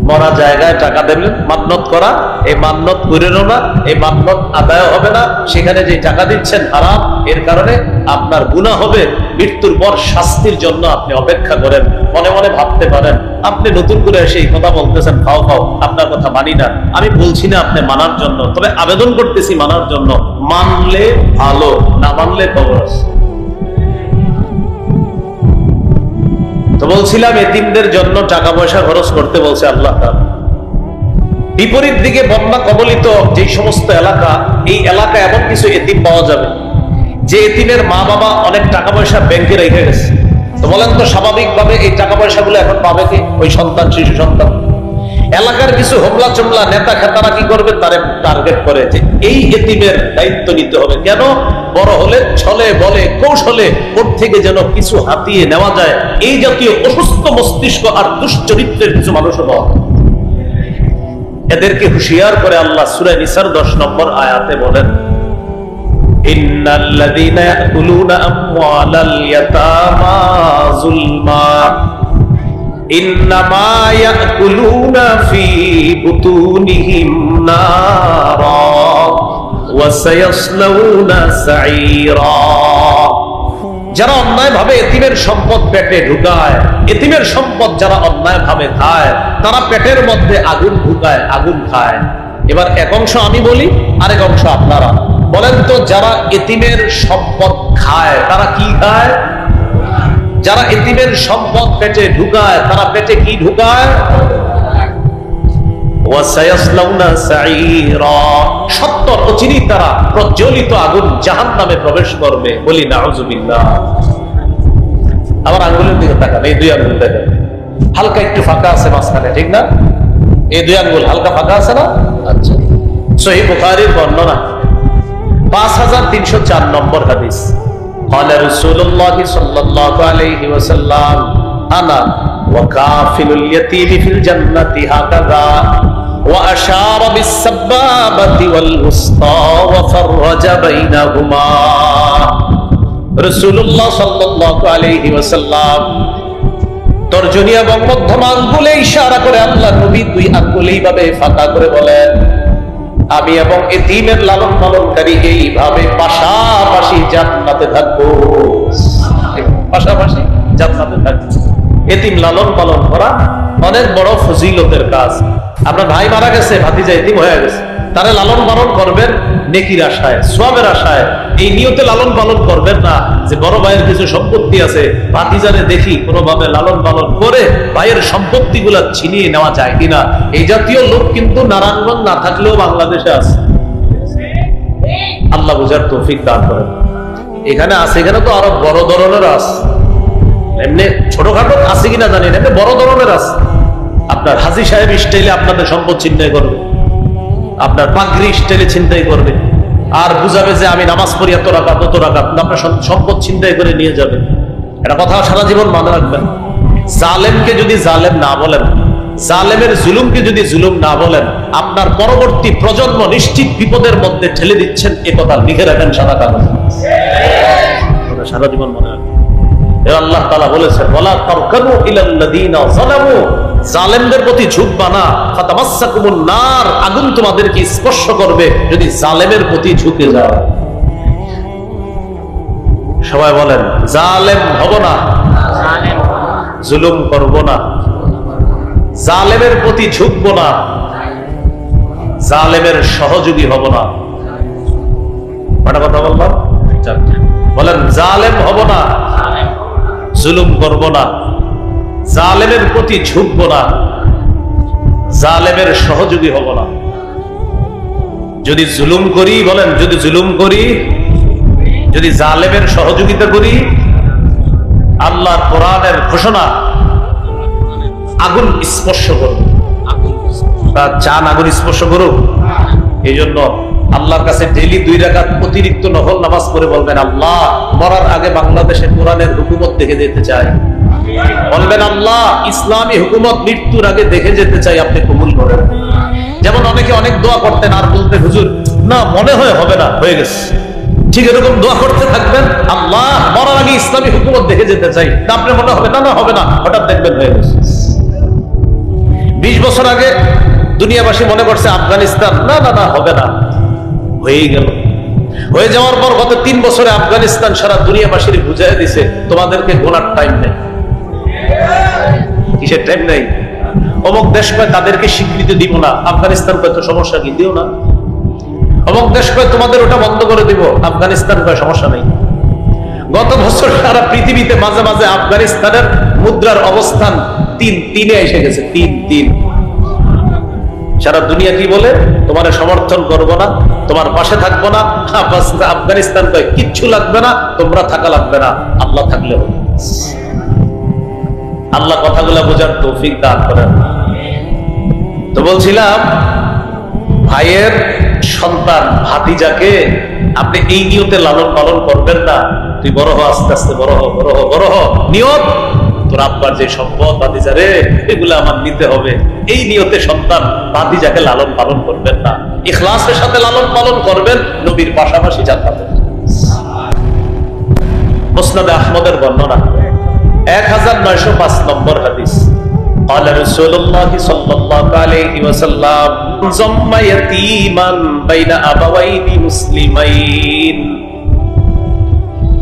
মরা জায়গায় টাকা দেবেন, মান্যত করা, এই মান্যত করেন না, এই মান্যত আদায় হবে না। সেখানে যে টাকা দিচ্ছেন হারাম, এর কারণে আপনার গুনাহ হবে। মৃত্যুর পর শাস্তির জন্য আপনি অপেক্ষা করেন। মনে মনে ভাবতে পারেন আপনি নতুন করে এসে এই কথা বলতেছেন, খাও খাও, আপনার কথা মানি না। আমি বলছি না আপনি মানার জন্য, তবে আবেদন করতেছি মানার জন্য। মানলে ভালো, না মানলে খবর আছে। তো বলছিলাম এতিমদের জন্য টাকা পয়সা খরচ করতে বলছে আল্লাহ তাআলা। বিপরীত দিকে বন্যা কবলিত যে সমস্ত এলাকা, এই এলাকায় এমন কিছু এতিম পাওয়া যাবে যে এতিমের মা বাবা অনেক টাকা পয়সা ব্যাংকে রেখে গেছে। তো বলেন তো স্বাভাবিকভাবে এই টাকা পয়সাগুলো এখন পাবে কি? ওই সন্তান, শিশু সন্তান। এলাকার কিছু হোমলা চমলা নেতা খেতারা কি করবে? তারে টার্গেট করে যে এই এতিমের দায়িত্ব নিতে হবে। কেন? বড় হলে ছলে বলে কৌশলে ওর থেকে যেন কিছু হাতিয়ে নেওয়া যায়। এই জাতীয় অসুস্থ মস্তিষ্ক আর দুশ্চরিত্রের কিছু মানুষও পাওয়া, এদেরকে হুঁশিয়ার করে আল্লাহ সূরা নিসার 10 নম্বর আয়াতে বলেন, ইন্নাল্লাযীনা ইয়াকুলুনা আমওয়ালাল ইয়াতামা যুলমা ইন্নামা ইয়াকুলুনা ফি বুতুনিহিম নারা ওয়া সায়াসলাউনা সাঈরা। যারা অন্যায় ভাবে এতিমের সম্পদ পেটে ঢুকায়, এতিমের সম্পদ যারা অন্যায় ভাবে খায়, তারা পেটের মধ্যে আগুন ঢুকায়, আগুন খায়। এবার এক অংশ আমি বলি, আরেক অংশ আপনারা বলেন তো, যারা এতিমের সম্পদ খায় তারা কি খায়? যারা এতিমের সম্পদ পেটে ঢুকায় তারা পেটে কি ঢুকায়? সত্তর অচিরেই তারা প্রজ্বলিত আগুন জাহান্নামে প্রবেশ করবে। বলি নাউযুবিল্লাহ। আবার আঙ্গুলের দিকে তাকান, এই দুই আঙ্গুল দেখেন, হালকা একটু ফাঁকা আছে মাঝখানে, ঠিক না? এই দুই আঙ্গুল হালকা ফাঁকা আছে না? আচ্ছা, সহিহ বুখারীর বর্ণনা 5304 নম্বর হাদিস। قال رسول الله صلى الله عليه وسلم انا وكافل اليتيم في الجنة هكذا وأشار بالسبابة والوسطى وفرج بينهما। রাসূলুল্লাহ সাল্লাল্লাহু আলাইহি ওয়াসাল্লাম তর্জনী এবং মধ্যম আঙ্গুলে ইশারা করে আল্লাহ নবী দুই আঙ্গুল এইভাবে ফাঁকা করে বলেন, আমি এবং এতিমের লালন পালনকারী এইভাবে পাশাপাশি জান্নাতে থাকবো, পাশাপাশি জান্নাতে থাকবো। এতিম লালন পালন করা অনেক বড় ফজিলতের কাজ। আপনার ভাই মারা গেছে, ভাতিজা এতিম হয়ে গেছে, তারে লালন পালন করবেন নেকির আশায়, সওয়াবের আশায়। এই নিয়তে লালন পালন করবেন না যে বড় ভাইয়ের কিছু সম্পত্তি আছে, ভাতিজারে দেখি কোনোভাবে লালন পালন করে ভাইয়ের সম্পত্তি গুলা ছিনিয়ে নেওয়া যায় কিনা। এই জাতীয় লোক কিন্তু নারায়ণগঞ্জ না থাকলেও বাংলাদেশে আছে। আল্লাহ বুঝার তৌফিক দান করেন। এখানে আছে, এখানে তো আরো বড় ধরনের আছে, এমনি ছোটখাটো আছে কিনা জানি না, বড় ধরনের আছে। আপনার হাজী সাহেব স্টাইলে আপনাদের সম্পদ ছিনতাই করবে, আপনার পাগড়ি স্টাইলে ছিনতাই করবে, আর বুঝাবে যে আমি নামাজ পড়ি এত রাকাত তত রাকাত, আপনার সম্পদ ছিনতাই করে নিয়ে যাবে। এটা কথা সারা জীবন মনে রাখবেন। জালেমকে যদি জালেম না বলেন, জালেমের জুলুমকে যদি জুলুম না বলেন, আপনার পরবর্তী প্রজন্ম নিশ্চিত বিপদের মধ্যে ঠেলে দিচ্ছেন। এ কথা লিখে রাখেন সাদা কাগজে, সারা জীবন মনে রাখবেন। আল্লাহ তাআলা বলেছেন, ওয়ালা তারকানু ইলাল্লাযীনা যালামু, জালেমদের প্রতি ঝুঁকবা না, ফাতামাসসাকুমুন নার, আগুন তোমাদেরকে স্পর্শ করবে যদি জালেমের প্রতি ঝুঁকে যাও। সবাই বলেন, জালেম হব না, জুলুম করব না, জালেমের প্রতি ঝুঁকবো না, জালেমের সহযোগী হব না। কটা কথা বললাম? বলেন, জালেম হব না, জুলুম করব না, জালেমের প্রতি ঝুঁকব না, জালেমের সহযোগী হব না। যদি জুলুম করি, বলেন যদি জুলুম করি, যদি জালেমের সহযোগিতা করি, আল্লাহর কোরআনের ঘোষণা আগুন স্পর্শ করব। চান আগুন স্পর্শ করুক? এই জন্য আল্লাহর কাছে ডেইলি 2 রাকাত অতিরিক্ত নফল নামাজ পড়ে বলবেন, আল্লাহ মরার আগে বাংলাদেশে কোরআনের হুকুমত দেখে যেতে চাই। বলবেন, আল্লাহ ইসলামী হুকুমত মৃত্যুর আগে দেখে যেতে চাই, আপনি কবুল করেন। যেমন অনেকে অনেক দোয়া করতেন আর বলতে, হুজুর না মনে হয় হবে না, হয়ে গেছে। ঠিক এরকম দোয়া করতে থাকবেন, আল্লাহ মরার আগে ইসলামী হুকুমত দেখে যেতে চাই, না আপনি মনে হবে না, না হবে না, হঠাৎ দেখবেন হয়ে গেছে। 20 বছর আগে দুনিয়াবাসী মনে করছে আফগানিস্তান, না না না হবে না, হয়ে গেল। হয়ে যাওয়ার পর গত 3 বছরে আফগানিস্তান সারা দুনিয়াবাসীর বুঝাই দিছে, তোমাদেরকে গোনার টাইম নেই। কিসের টাইম নেই? অমুক দেশ কয় তাদেরকে স্বীকৃতি দিব না, আফগানিস্তান কয় তো সমস্যা কি, দিও না। অমুক দেশ কয় তোমাদের ওটা বন্ধ করে দিব, আফগানিস্তান কয় সমস্যা নেই। গত বছর সারা পৃথিবীতে মাঝে মাঝে আফগানিস্তানের মুদ্রার অবস্থান 3-3 এসে গেছে, 3-3। সারা দুনিয়া কি বলে, তোমার সমর্থন করব না, তোমার পাশে থাকবো না। আফগানিস্তান কয় কিচ্ছু লাগবে না, তোমরা থাকা লাগবে না, আল্লাহ থাকলে হবে। আল্লাহ কথাগুলো বোঝার তৌফিক দান করেন। তো বলছিলাম, ভাইয়ের সন্তান ভাতিজাকে আপনি এই নিয়তে লালন পালন করবেন না। তুই বড় হ, আস্তে আস্তে বড় হ, বড় হ, বড় হ, নিয়ত তোর আব্বার যে সম্পদ ভাতিজারে এগুলো আমার নিতে হবে, এই নিয়তে সন্তান ভাতিজাকে লালন পালন করবেন না। ইখলাসের সাথে লালন পালন করবেন, নবীর পাশাপাশি জান্নাতে। মুসনাদে আহমদের বর্ণনা 1905 নম্বর হাদিস। قال رسول الله صلى الله عليه وسلم ضم يتيما بين أبوين مسلمين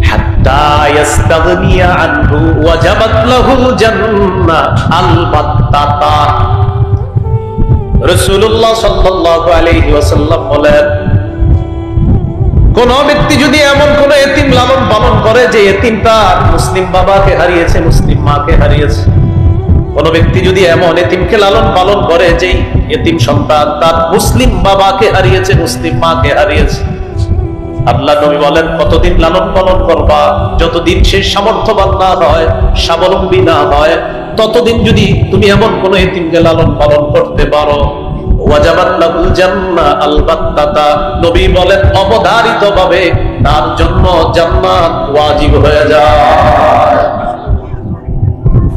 حتى হাত্তা ইস্তাগনিয়া আনহু ওয়াজাবাত লাহুল জান্নাহ আলবাত্তা। রাসূলুল্লাহ সাল্লাল্লাহু আলাইহি ওয়াসাল্লাম বলেন, কোন ব্যক্তি যদি এমন কোন এতিম লালন পালন করে যে এতিমটা মুসলিম বাবাকে হারিয়েছে, মুসলিম মাকে হারিয়েছে, কোন ব্যক্তি যদি এমন এতিমকে লালন পালন করে যে এতিম সন্তান তার মুসলিম বাবাকে হারিয়েছে, মুসলিম মাকে হারিয়েছে, আল্লাহ নবী বলেন কতদিন লালন পালন করবা? যতদিন সে সামর্থ্যবান না হয়, স্বাবলম্বী না হয়, ততদিন যদি তুমি এমন কোন এতিমকে লালন পালন করতে পারো, ওয়াজাবাত লাহুল জান্নাহ আলবাত্তা, নবী বলেন অবধারিতভাবে তার জন্য জান্নাত ওয়াজিব হয়ে যায়।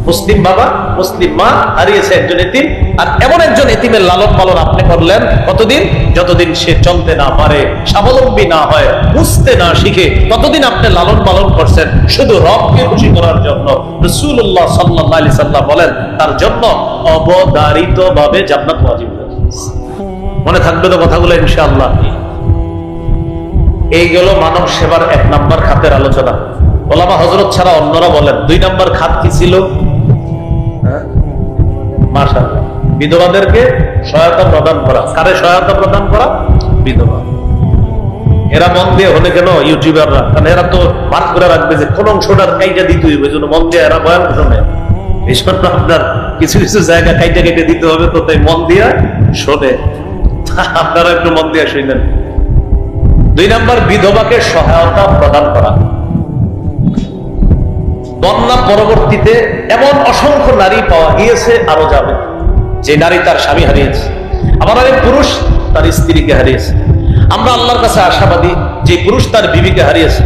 মুসলিম বাবা, মুসলিম মা হারিয়েছে একজন এতিম, আর এমন একজন এতিমের লালন পালন আপনি করলেন কতদিন? যতদিন সে চলতে না পারে, স্বাবলম্বী না হয়, বুঝতে না শিখে, ততদিন আপনি লালন পালন করছেন শুধু রবকে খুশি করার জন্য। রাসূলুল্লাহ সাল্লাল্লাহু আলাইহি সাল্লাম বলেন তার জন্য অবধারিতভাবে জান্নাত ওয়াজিব হয়ে যায়। মনে থাকবে তো কথাগুলো ইনশাআল্লাহ। এই গেল মানব সেবার 1 নম্বর খাতের আলোচনা। ওলামা হযরত ছাড়া অন্যরা বলেন 2 নম্বর খাত কি ছিল? মাশাআল্লাহ, বিধবাদেরকে সহায়তা প্রদান করা। কারে সহায়তা প্রদান করা? বিধবা। এরা মন দিয়ে হলে কেন ইউটিউবাররা, কারণ এরা তো ভাগ করে রাখবে যে কোন অংশটার কাইটা দিতে হইবে, জন্য মন দিয়ে এরা বয়ান শোনে। এই জন্য আপনার কিছু কিছু জায়গা কাইটা কেটে দিতে হবে, তো তাই মন দিয়ে শোনে। আপনারা একটু মন দিয়ে শুনেন। 2 নম্বর বিধবাকে সহায়তা প্রদান করা। বন্যা পরবর্তীতে এমন অসংখ্য নারী পাওয়া গিয়েছে, আরো যাবে, যে নারী তার স্বামী হারিয়েছে, আবার অনেক পুরুষ তার স্ত্রীকে হারিয়েছে। আমরা আল্লাহর কাছে আশাবাদী যে পুরুষ তার বিবিকে হারিয়েছে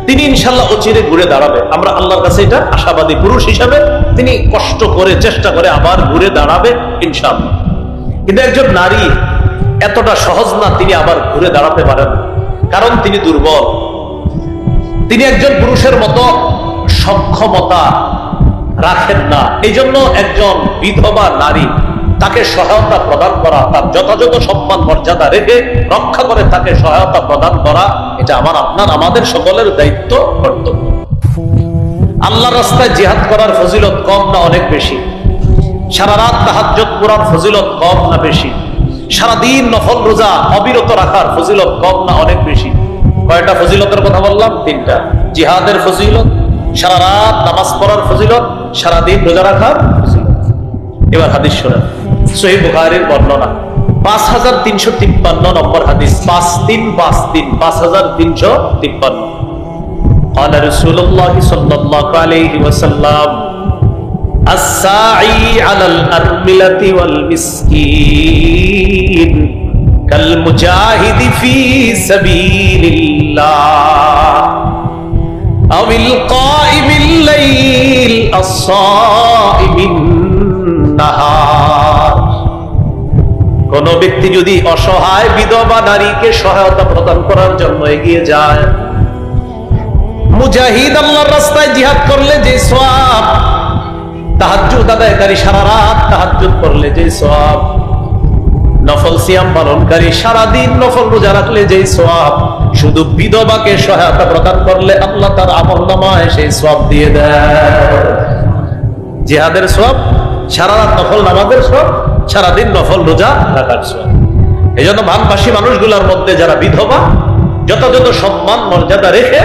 তিনি ইনশাআল্লাহ অচিরে ঘুরে দাঁড়াবে। আমরা আল্লাহর কাছে এটা আশাবাদী, পুরুষ হিসাবে তিনি কষ্ট করে চেষ্টা করে আবার ঘুরে দাঁড়াবে ইনশাআল্লাহ। কিন্তু একজন নারী এতটা সহজ না, তিনি আবার ঘুরে দাঁড়াতে পারেন, কারণ তিনি দুর্বল। তিনি একজন পুরুষের মতো সক্ষমতা রাখেন না। এই জন্য একজন বিধবা নারী তাকে সহায়তা প্রদান করা, তার যথাযথ সম্মান মর্যাদা রেখে রক্ষা করে তাকে সহায়তা প্রদান করা, এটা আমার আপনার আমাদের সকলের দায়িত্ব, কর্তব্য। আল্লাহর রাস্তায় জিহাদ করার ফজিলত কম না অনেক বেশি? সারা রাত তাহাজ্জুদ পড়ার ফজিলত কম না বেশি? সারাদিন নফল রোজা অবিরত রাখার ফজিলত কম না অনেক বেশি? কয়টা ফজিলতের কথা বললাম? 3টা। জিহাদের ফজিলত, সারা রাত নামাজ পড়ার ফজিলত, সারাদিন রোজা রাখার ফজিলত। এবার হাদিস শোনেন, সহিহ বুখারীর বর্ণনা 5353 নম্বর হাদিস, 5353 قال رسول الله صلى الله عليه وسلم الساعي على الأرملة والمسكين كالمجاهد في سبيل الله أو القائم الليل الصائم النهار। কোন ব্যক্তি যদি অসহায় বিধবা নারীকে সহায়তা প্রদান করার জন্য এগিয়ে যায়, মুজাহিদ আল্লাহর রাস্তায় জিহাদ করলে যে সওয়াব, তাহাজ্জুদ আদায়কারী সারা রাত তাহাজ্জুদ করলে যে সওয়াব, নফল সিয়াম পালনকারী সারাদিন নফল রোজা রাখলে যে সওয়াব, শুধু বিধবাকে সহায়তা প্রদান করলে আল্লাহ তার আমলনামায় সেই সওয়াব দিয়ে দেয়। জিহাদের সওয়াব, সারা রাত নফল নামাজের সওয়াব, সারাদিন নফল রোজা রাখার সওয়াব। এই জন্য ভানবাসী মানুষগুলোর মধ্যে যারা বিধবা, যথাযথ সম্মান মর্যাদা রেখে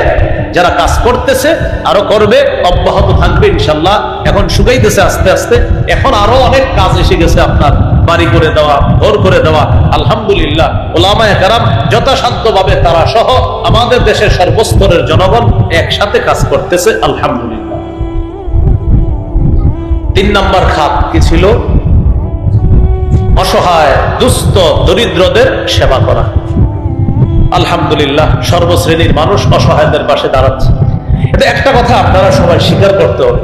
যারা কাজ করতেছে, আরো করবে, অব্যাহত থাকবে ইনশাআল্লাহ। এখন শুকাইতেছে আস্তে আস্তে, এখন আরো অনেক কাজ এসে গেছে আপনার, বাড়ি করে দেওয়া, ঘর করে দেওয়া। আলহামদুলিল্লাহ, ওলামায়ে কেরাম যথাসাধ্যভাবে তারা সহ আমাদের দেশের সর্বস্তরের জনগণ একসাথে কাজ করতেছে, আলহামদুলিল্লাহ। 3 নম্বর খাত কি ছিল? অসহায় দুস্থ দরিদ্রদের সেবা করা। আলহামদুলিল্লাহ, সর্বশ্রেণীর মানুষ অসহায়দের পাশে দাঁড়াচ্ছে। এটা একটা কথা আপনারা সবাই স্বীকার করতে হবে,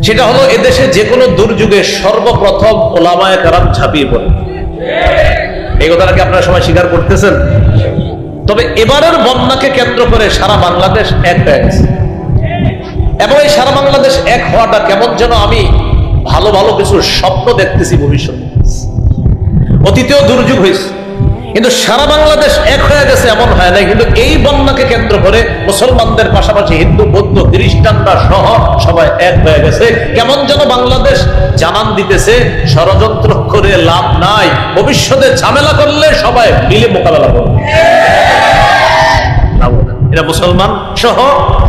সেটা হলো এদেশে যে কোনো দুর্যোগে সর্বপ্রথম ওলামায়ে কেরাম ঝাঁপিয়ে পড়ে। এই কথাটাকে আপনারা সবাই স্বীকার করতেছেন? তবে এবারের বন্যাকে কেন্দ্র করে সারা বাংলাদেশ এক হয়ে গেছে, এবং এই সারা বাংলাদেশ এক হওয়াটা কেমন যেন আমি ভালো ভালো কিছু স্বপ্ন দেখতেছি ভবিষ্যতে। অতীতেও দুর্যোগ হয়েছে, কিন্তু সারা বাংলাদেশ এক হয়ে গেছে এমন হয় নাই, কিন্তু এই বন্যাকে কেন্দ্র করে মুসলমানদের পাশাপাশি হিন্দু, বৌদ্ধ, খ্রিস্টানরা সহ সবাই এক হয়ে গেছে। কেমন যেন বাংলাদেশ জানান দিতেছে ষড়যন্ত্র করে লাভ নাই, ভবিষ্যতে ঝামেলা করলে সবাই মিলে মোকাবেলা করবে। এরা মুসলমান সহ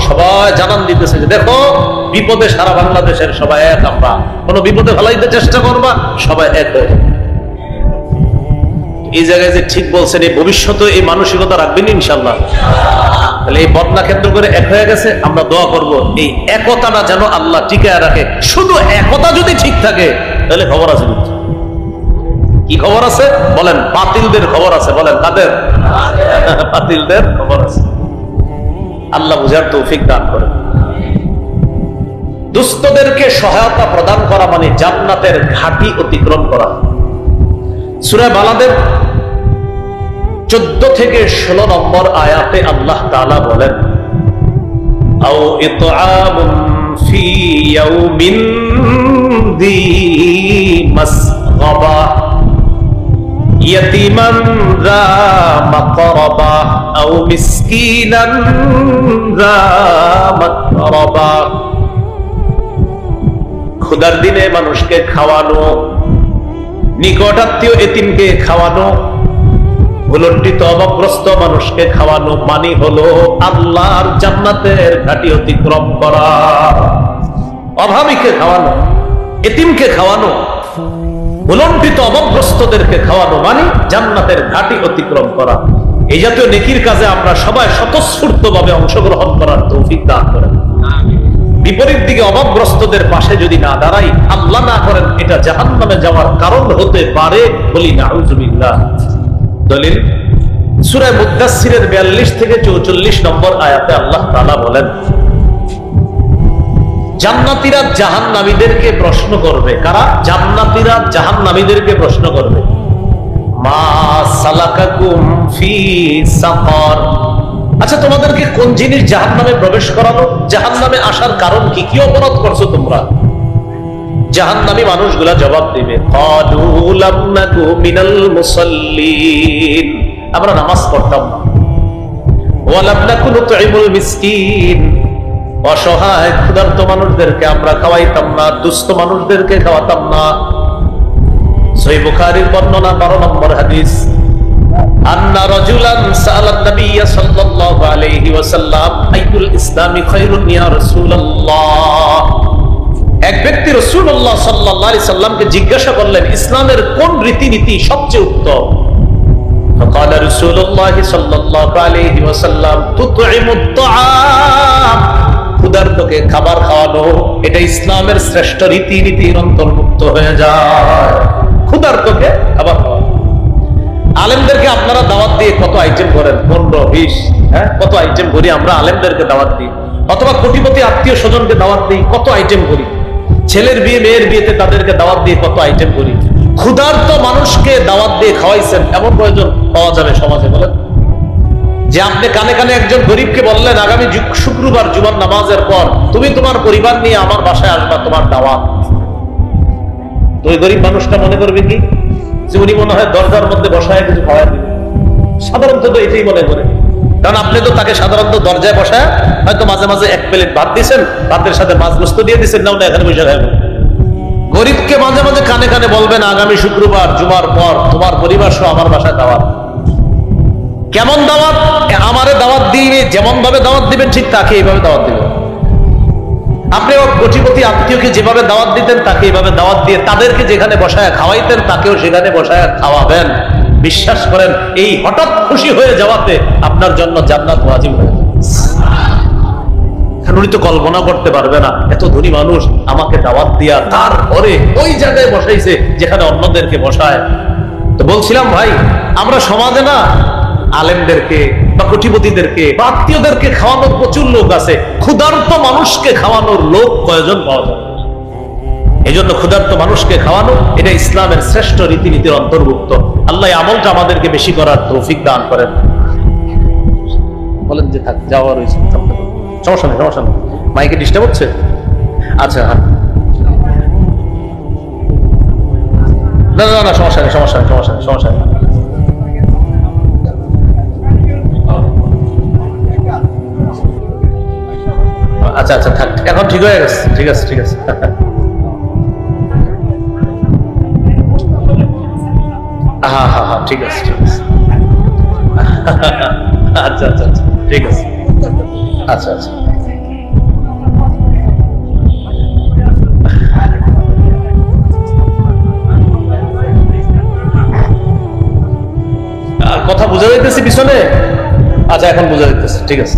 সবাই জানান দিতেছে যে দেখো বিপদে সারা বাংলাদেশের সবাই এক, আমরা কোনো বিপদে ফেলাইতে চেষ্টা করবা সবাই এক হয়ে। এই জায়গায় যে ঠিক বলছেন, এই ভবিষ্যতে এই মানসিকতা রাখবেন ইনশাল্লাহ। তাহলে এই বদনা কেন্দ্র করে এক হয়ে গেছে, আমরা দোয়া করব এই একতাটা যেন আল্লাহ টিকায় রাখে। শুধু একতা যদি ঠিক থাকে তাহলে খবর আছে। কি খবর আছে বলেন? বাতিলদের খবর আছে। বলেন কাদের? বাতিলদের খবর আছে। আল্লাহ বুঝার তৌফিক দান করেন। দুস্থদেরকে সহায়তা প্রদান করা মানে জান্নাতের ঘাটি অতিক্রম করা। সূরা বালাদের 14 থেকে 16 নম্বর আয়াতে আল্লাহ তাআলা বলেন, আও ইতআমুন ফি ইয়াউমিন যী মাসগাবা ইয়াতীমান যা মাকরাবা আও মিসকিনান যা মাতরাবা। ক্ষুধার দিনে মানুষকে খাওয়ানো, নিকটাত্মীয় এতিমকে খাওয়ানো, ভুলণ্ঠিত অভাবগ্রস্ত মানুষকে খাওয়ানো মানে হলো আল্লাহর জান্নাতের ঘাটি অতিক্রম করা। অভাবীকে খাওয়ানো, এতিমকে খাওয়ানো, ভুলণ্ঠিত অভাবগ্রস্তদেরকে খাওয়ানো মানে জান্নাতের ঘাটি অতিক্রম করা। এই জাতীয় নেকির কাজে আমরা সবাই স্বতঃস্ফূর্তভাবে অংশগ্রহণ করার তৌফিক দান করেন। বিপরীত দিকে অভাবগ্রস্তদের পাশে যদি না দাঁড়াই, আল্লাহ না করেন, এটা জাহান্নামে যাওয়ার কারণ হতে পারে বলি নাউযুবিল্লাহ। দলিল সূরা মুদ্দাসসিরের 42 থেকে 44 নম্বর আয়াতে আল্লাহ তাআলা বলেন, জান্নাতীরা জাহান্নামীদেরকে প্রশ্ন করবে। কারা? জান্নাতীরা জাহান্নামীদেরকে প্রশ্ন করবে, মা সালাকাকুম ফি সাকার। আচ্ছা, তোমাদেরকে কোন জিনিস জাহান্নামে প্রবেশ করালো? জাহান্নামে আসার কারণ কি? কি অপরাধ করছো তোমরা? জাহান্নামী মানুষগুলা জবাব দিবে, ক্বালু লাম নাকু মিনাল মুসাল্লিন, আমরা নামাজ পড়তাম না। ওয়া লাম নাকু নুতঈমুল মিসকিন, অসহায় ক্ষুধার্ত মানুষদেরকে আমরা খাওয়াইতাম না, দুস্থ মানুষদেরকে খাওয়াতাম না। সহিহ বুখারীর বর্ণনা 12 নম্বর হাদিস, আন্না রাজুলান সাআলান নবিয়্য সাল্লাল্লাহু আলাইহি ওয়াসাল্লাম আইয়ুল ইসলামি খায়রুন ইয়া রাসূলুল্লাহ। এক ব্যক্তি রাসূলুল্লাহ সাল্লাল্লাহু আলাইহি সাল্লামকে জিজ্ঞাসা করলেন, ইসলামের কোন রীতিনীতি সবচেয়ে উত্তম? فقال رسول الله صلى الله عليه وسلم تطعم الطعام, ক্ষুধার্তকে খাবার খাওয়ানো, এটা ইসলামের শ্রেষ্ঠ রীতিনীতির অন্তর্ভুক্ত হয়ে যায়। ক্ষুধার্তকে খাবার খাওয়ানো। আলেমদেরকে আপনারা দাওয়াত দিয়ে কত আইটেম করেন? 15, 20, কত আইটেম করি আমরা আলেমদেরকে দাওয়াত দিই। অথবা কোটিপতি আত্মীয় স্বজনকে দাওয়াত দিই, কত আইটেম করি। ছেলের বিয়ে, মেয়ের বিয়েতে তাদেরকে দাওয়াত দিয়ে কত আইটেম করি। ক্ষুধার্ত মানুষকে দাওয়াত দিয়ে খাওয়াইছেন, এমন প্রয়োজন পাওয়া যাবে সমাজে? বলেন যে আপনি কানে কানে একজন গরিবকে বললেন, আগামী শুক্রবার জুমার নামাজের পর তুমি তোমার পরিবার নিয়ে আমার বাসায় আসবা, তোমার দাওয়াত। তো ওই গরিব মানুষটা মনে করবে কি যে উনি মনে হয় দরজার মধ্যে বসায় কিছু খাওয়াই দিবে। সাধারণত তো এটাই মনে করে, কারণ আপনি তো তাকে সাধারণত দরজায় বসায় হয়তো মাঝে মাঝে 1 প্লেট ভাত দিচ্ছেন, ভাতের সাথে মাছ গোস্ত দিয়ে দিচ্ছেন, না এখানে বসে খাবেন। গরিবকে মাঝে মাঝে কানে কানে বলবেন, আগামী শুক্রবার জুমার পর তোমার পরিবার সহ আমার বাসায় দাওয়াত। কেমন দাওয়াত? আমারে দাওয়াত দিবে, যেমন ভাবে দাওয়াত দিবেন ঠিক তাকে এইভাবে দাওয়াত দিবেন। আপনি কোটিপতি আত্মীয়কে যেভাবে দাওয়াত দিতেন তাকে এইভাবে দাওয়াত দিয়ে তাদেরকে যেখানে বসায় খাওয়াইতেন তাকেও সেখানে বসায় খাওয়াবেন। বিশ্বাস করেন, এই হঠাৎ খুশি হয়ে যাওয়াতে আপনার জন্য জান্নাত ওয়াজিব হয়ে যাবে। উনি তো কল্পনা করতে পারবে না এত ধনী মানুষ আমাকে দাওয়াত দিয়া তারপরে ওই জায়গায় বসাইছে যেখানে অন্যদেরকে বসায়। তো বলছিলাম ভাই, আমরা সমাজে না আলেমদেরকে বা কোটিপতিদেরকে বা আত্মীয়দেরকে খাওয়ানোর প্রচুর লোক আছে, ক্ষুধার্ত মানুষকে খাওয়ানোর লোক কয়জন পাওয়া যায়? এই জন্য ক্ষুধার্ত মানুষকে খাওয়ানো এটা ইসলামের শ্রেষ্ঠ রীতিনীতির অন্তর্ভুক্ত। আল্লাহ আমলটা আমাদেরকে বেশি করার তৌফিক দান করেন। বলেন যে থাক, যাওয়ার হয়েছে, সমস্যা নেই, সমস্যা নেই। মাইকে ডিস্টার্ব হচ্ছে? আচ্ছা, না না না, সমস্যা নেই, সমস্যা নেই, সমস্যা নেই, সমস্যা নেই। আচ্ছা আচ্ছা থাক, এখন ঠিক হয়ে গেছে, ঠিক আছে ঠিক আছে। হ্যাঁ হ্যাঁ হ্যাঁ ঠিক আছে ঠিক আছে। আচ্ছা আচ্ছা আচ্ছা ঠিক আছে। আচ্ছা আচ্ছা কথা বোঝা যাইতেছে পিছনে? আচ্ছা এখন বোঝা যাইতেছে, ঠিক আছে।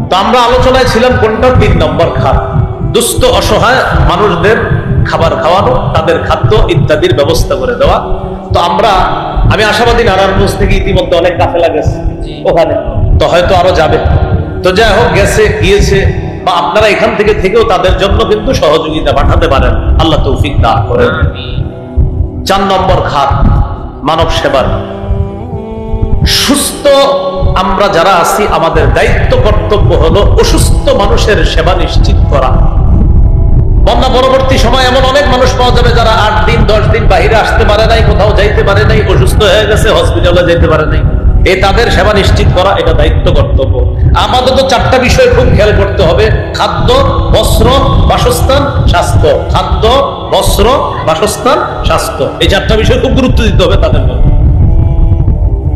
তো আমরা আলোচনায় ছিলাম কোনটা? 3 নম্বর খাত, দুস্থ অসহায় মানুষদের খাবার খাওয়ানো, তাদের খাদ্য ইত্যাদির ব্যবস্থা করে দেওয়া। তো আমি আশাবাদী নারায়ণগঞ্জ থেকে ইতিমধ্যে অনেক কাফেলা গেছে ওখানে, তো হয়তো আরো যাবে। তো যাই হোক, গিয়েছে বা আপনারা এখান থেকেও তাদের জন্য কিন্তু সহযোগিতা পাঠাতে পারেন, আল্লাহ তৌফিক দান করেন। 4 নম্বর খাত মানব সেবার। সুস্থ আমরা যারা আছি, আমাদের দায়িত্ব কর্তব্য হলো অসুস্থ মানুষের সেবা নিশ্চিত করা। বন্যা পরবর্তী সময় এমন অনেক মানুষ পাওয়া যাবে যারা 8 দিন 10 দিন বাহিরে আসতে পারে নাই, কোথাও যাইতে পারে নাই, অসুস্থ হয়ে গেছে, হসপিটালে যেতে পারে নাই। তাদের সেবা নিশ্চিত করা এটা দায়িত্ব কর্তব্য। আমাদের তো 4টা বিষয় খুব খেয়াল করতে হবে: খাদ্য, বস্ত্র, বাসস্থান, স্বাস্থ্য। খাদ্য, বস্ত্র, বাসস্থান, স্বাস্থ্য, এই 4টা বিষয় খুব গুরুত্ব দিতে হবে তাদের মধ্যে।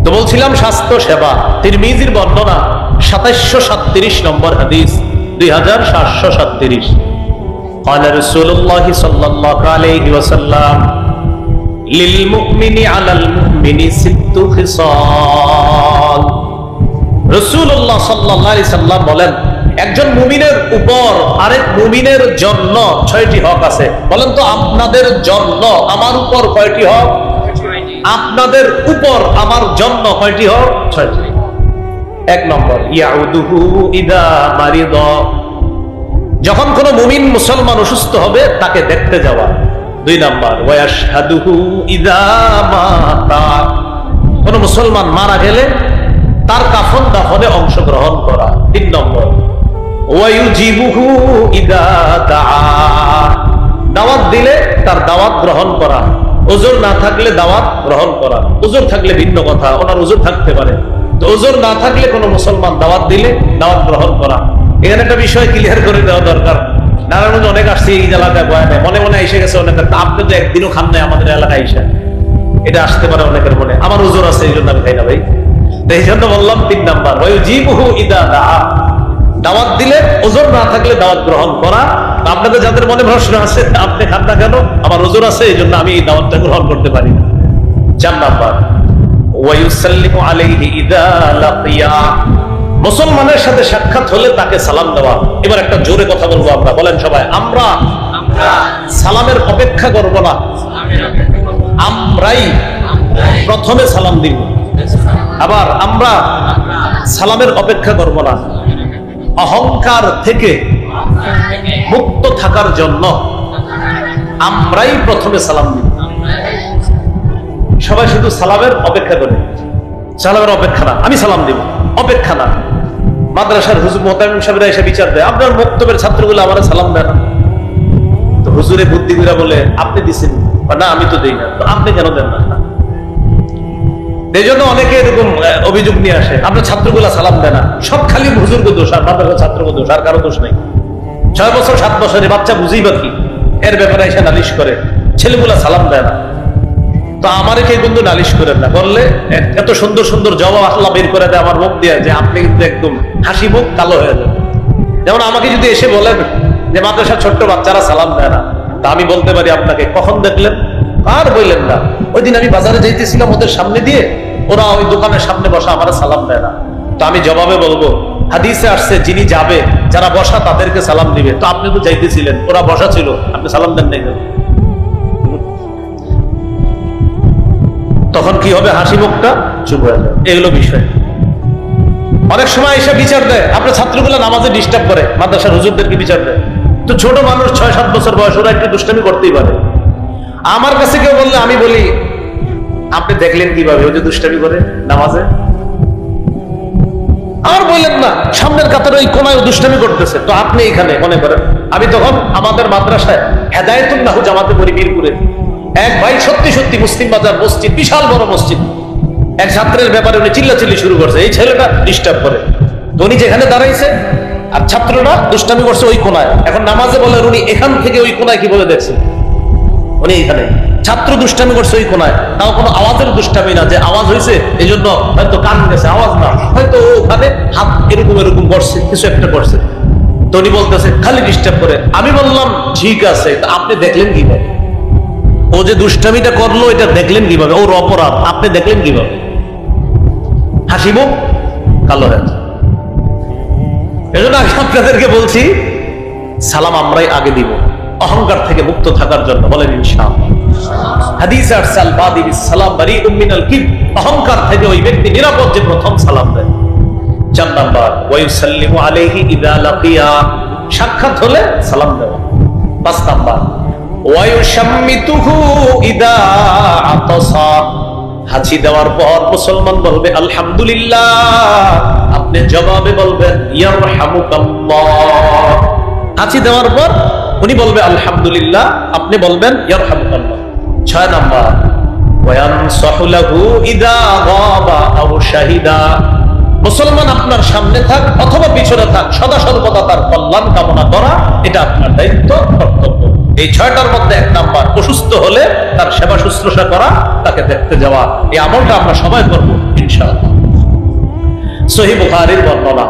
তো বলছিলাম স্বাস্থ্য সেবা। তিরমিজির বর্ণনা 2737 নম্বর হাদিস, 2737। قال رسول الله صلى الله عليه وسلم للمؤمن على المؤمن 6 خصال। রাসূলুল্লাহ সাল্লাল্লাহু আলাইহি সাল্লাম বলেন, একজন মুমিনের উপর আরেক মুমিনের জন্য 6টি হক আছে। বলেন তো, আপনাদের জন্য আমার উপর কয়টি হক? আপনাদের উপর আমার জন্য কয়টি হক? 6টি। 1 নম্বর, ইয়াউদুহু ইদা মারিদা, যখন কোন মুমিন মুসলমান অসুস্থ হবে তাকে দেখতে যাওয়া। 2 নম্বর, ওয়াশহাদুহু ইদা মাতা, কোন মুসলমান মারা গেলে তার কাফন দাফনে অংশগ্রহণ করা। 3 নম্বর, ওয়ায়ুজিবুহু ইদা দাআ, দাওয়াত দিলে তার দাওয়াত গ্রহণ করা। ওজোর না থাকলে দাওয়াত গ্রহণ করা, ওজোর থাকলে ভিন্ন কথা, ওনার ওজোর থাকতে পারে। তো ওজোর না থাকলে কোনো মুসলমান দাওয়াত দিলে দাওয়াত গ্রহণ করা। এখানে একটা বিষয় ক্লিয়ার করে দেওয়া দরকার। নারায়ণগঞ্জ অনেক আসছে এই এলাকায় বয়ানে, মনে মনে এসে গেছে অনেকের, আপনি তো একদিনও খান নাই আমাদের এলাকায় এসে, এটা আসতে পারে অনেকের মনে। আমার ওজোর আছে এই জন্য আমি খাই না ভাই। তো এই জন্য বললাম 3 নাম্বার, ওয়ায়ুজিবুহু ইদা দাআ, দাওয়াত দিলে ওজোর না থাকলে দাওয়াত গ্রহণ করা। আপনাদের যাদের মনে প্রশ্ন আছে, আপনি খান না কেন? আমার ওজোর আছে এই জন্য আমি এই দাওয়াতটা গ্রহণ করতে পারি না। 4 নাম্বার, ওয়ায়ুসাল্লিমু আলাইহি ইদা লাকিয়া, মুসলমানের সাথে সাক্ষাৎ হলে তাকে সালাম দেওয়া। এবার একটা জোরে কথা বলবো আমরা, বলেন সবাই, আমরা সালামের অপেক্ষা করব না, আমরাই প্রথমে সালাম দিব। আবার আমরা সালামের অপেক্ষা করব না, অহংকার থেকে মুক্ত থাকার জন্য আমরাই প্রথমে সালাম দিব। সবাই শুধু সালামের অপেক্ষা করে, সালামের অপেক্ষা না, আমি সালাম দিব, অপেক্ষা না। মাদ্রাসার হুজুর মোহতামিম সাহেবরা এসে বিচার দেয়, আপনার মক্তবের ছাত্রগুলো আমার সালাম দেয় না। তো হুজুরে বুদ্ধিগুলা বলে, আপনি দিচ্ছেন না, আমি তো দেই না, তো আপনি কেন দেন না? এই জন্য অনেকে এরকম অভিযোগ নিয়ে আসে, আপনার ছাত্রগুলা সালাম দেয় না। সব খালি হুজুরকে দোষ আর মাদ্রাসার ছাত্রকে দোষ, আর কারো দোষ নেই। 6 বছর 7 বছরের বাচ্চা বুঝেই বা কি, এর ব্যাপারে এসে নালিশ করে ছেলেগুলা সালাম দেয় না। তো আমারে কে কিন্তু নালিশ করেন না, বললে এত সুন্দর সুন্দর জবাব আল্লাহ বের করে দেয় আমার মুখ দিয়ে, যে আপনি কিন্তু একদম হাসি মুখ কালো হয়ে যাবে। যেমন আমাকে যদি এসে বলেন যে মাদ্রাসার ছোট্ট বাচ্চারা সালাম দেয় না, তা আমি বলতে পারি আপনাকে, কখন দেখলেন? আর বললেন না, ওই দিন আমি বাজারে যাইতেছিলাম ওদের সামনে দিয়ে, ওরা ওই দোকানের সামনে বসা, আমার সালাম দেয় না। তো আমি জবাবে বলবো, হাদিসে আসছে যিনি যাবে, যারা বসা তাদেরকে সালাম দিবে। তো আপনি তো যাইতেছিলেন, ওরা বসা ছিল, আপনি সালাম দেন নাই। তখন কি হবে? হাসি মুখটা চুপ হয়ে যাবে। এগুলো বিষয় অনেক সময় এসে বিচার দেয়, আপনার ছাত্রগুলো নামাজে ডিস্টার্ব করে, মাদ্রাসার হুজুরদেরকে বিচার দেয়। তো ছোট মানুষ 6-7 বছর বয়স, ওরা একটু দুষ্টামি করতেই পারে। আমার কাছে কেউ বললে আমি বলি, আপনি দেখলেন কিভাবে ওই যে দুষ্টামি করে নামাজে? আর বললেন না, সামনের কাতারে ওই কোনায় দুষ্টামি করতেছে, তো আপনি এখানে মনে করেন। আমি তখন আমাদের মাদ্রাসায় হেদায়েতুন নাহু জামাতে পড়ি মিরপুরে, এক ভাই সত্যি সত্যি মুসলিম বাজার মসজিদ, বিশাল বড় মসজিদ, এক ছাত্রের ব্যাপারে উনি চিল্লাচিল্লি শুরু করছে, এই ছেলেটা ডিস্টার্ব করে। তো উনি যেখানে দাঁড়াইছে আর ছাত্ররা দুষ্টামি করছে ওই কোনায়। এখন নামাজে বলে উনি এখান থেকে ওই কোনায় কি বলে দেখছেন, উনি এইখানে, ছাত্র দুষ্টামি করছে ওই কোনায়, তাও কোনো আওয়াজের দুষ্টামি না যে আওয়াজ হয়েছে এই জন্য হয়তো কান গেছে, আওয়াজ না, হয়তো ওখানে হাত এরকম এরকম করছে, কিছু একটা করছে। তো উনি বলতেছে খালি ডিস্টার্ব করে। আমি বললাম ঠিক আছে, আপনি দেখলেন কিভাবে ও যে দুষ্টামিটা করলো, এটা দেখলেন কিভাবে, ওর অপরাধ আপনি দেখলেন কিভাবে? হাসিব কালো হয়ে। এজন্য আমি আপনাদেরকে বলছি সালাম আমরাই আগে দিব, অহংকার থেকে মুক্ত থাকার জন্য। বলেন ইনশাআল্লাহ। হাদিসে আসছে আল বাদি বিস সালাম বারিউম মিনাল কিব, অহংকার থেকে ওই ব্যক্তি নিরাপদ যে প্রথম সালাম দেয়। 4 নাম্বার ওয়া ইউসাল্লিমু আলাইহি ইযা লাকিয়া, সাক্ষাৎ হলে সালাম দেওয়া। 5 নাম্বার ওয়া ইউশাম্মিতুহু ইযা আতাসা, হাঁচি দেওয়ার পর মুসলমান বলবে আলহামদুলিল্লাহ, আপনি জবাবে বলবেন ইয়ারহামুকাল্লাহ। হাঁচি দেওয়ার পর উনি বলবে আলহামদুলিল্লাহ, আপনি বলবেন ইয়ারহামুকাল্লাহ। 6 নাম্বার ওয়ায়ানসাহু লাহু ইযা গাবা আও শাহিদা, মুসলমান আপনার সামনে থাক অথবা পিছনে থাক, সদা সর্বদা তার কল্যাণ কামনা করা, এটা আপনার দায়িত্ব, কর্তব্য। এই 6টার মধ্যে 1 নাম্বার অসুস্থ হলে তার সেবা শুশ্রূষা করা, তাকে দেখতে যাওয়া। এই আমলটা আমরা সবাই করব ইনশাআল্লাহ। সহিহ বুখারীর বর্ণনা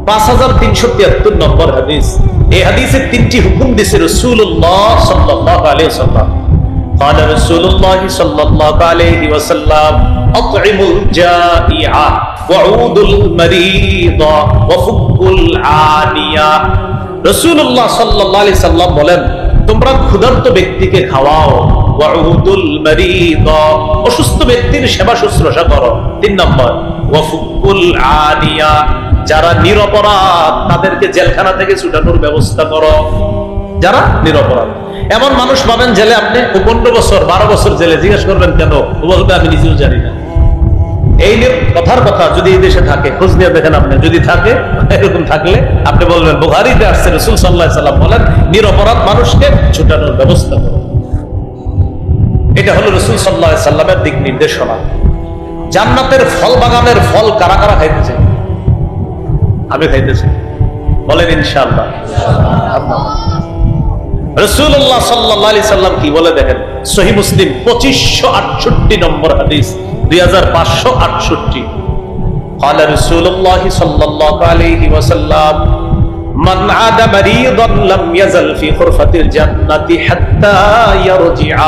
5373 নম্বর হাদিস। এই হাদিসে 3টি হুকুম দিয়েছে রাসূলুল্লাহ সাল্লাল্লাহু আলাইহি ওয়াসাল্লাম। قال رسول الله صلى الله عليه وسلم اطعموا الجائع وعودوا المريض وفكوا العانية। রাসূলুল্লাহ সাল্লাল্লাহু আলাইহি সাল্লাম বলেন, তোমরা ক্ষুধার্ত ব্যক্তিকে খাওয়াও, ওয়াউদুল মারিদ, অসুস্থ ব্যক্তির সেবা শুশ্রূষা করো। 3 নম্বর ওয়াফুকুল আনিয়া, যারা নিরপরাধ তাদেরকে জেলখানা থেকে ছুটানোর ব্যবস্থা করো। যারা নিরপরাধ, এমন মানুষ পাবেন জেলে আপনি 15 বছর 12 বছর জেলে, জিজ্ঞেস করবেন কেন, ও বলবে আমি নিজেও জানি না। এই কথার কথা যদি এই দেশে থাকে খোঁজ নিয়ে দেখেন, আপনি যদি থাকে এরকম থাকলে আপনি বলবেন বুখারীতে আসছে রাসূল সাল্লাল্লাহু আলাইহি সাল্লাম বলেন নিরপরাধ মানুষকে ছুটানোর ব্যবস্থা করো। এটা হলো রাসূল সাল্লাল্লাহু আলাইহি সাল্লামের দিক নির্দেশনা। জান্নাতের ফল বাগানের ফল কারা কারা খাইতেছে? আমি খাইতেছি, বলেন ইনশাআল্লাহ। রাসূলুল্লাহ সাল্লাল্লাহু আলাইহি সাল্লাম কি বলে দেখেন, সহিহ মুসলিম 2568 নম্বর হাদিস, 2568। قال رسول الله صلى الله عليه وسلم من عاد مريضا لم يزل في غرفة الجنة حتى يرجع।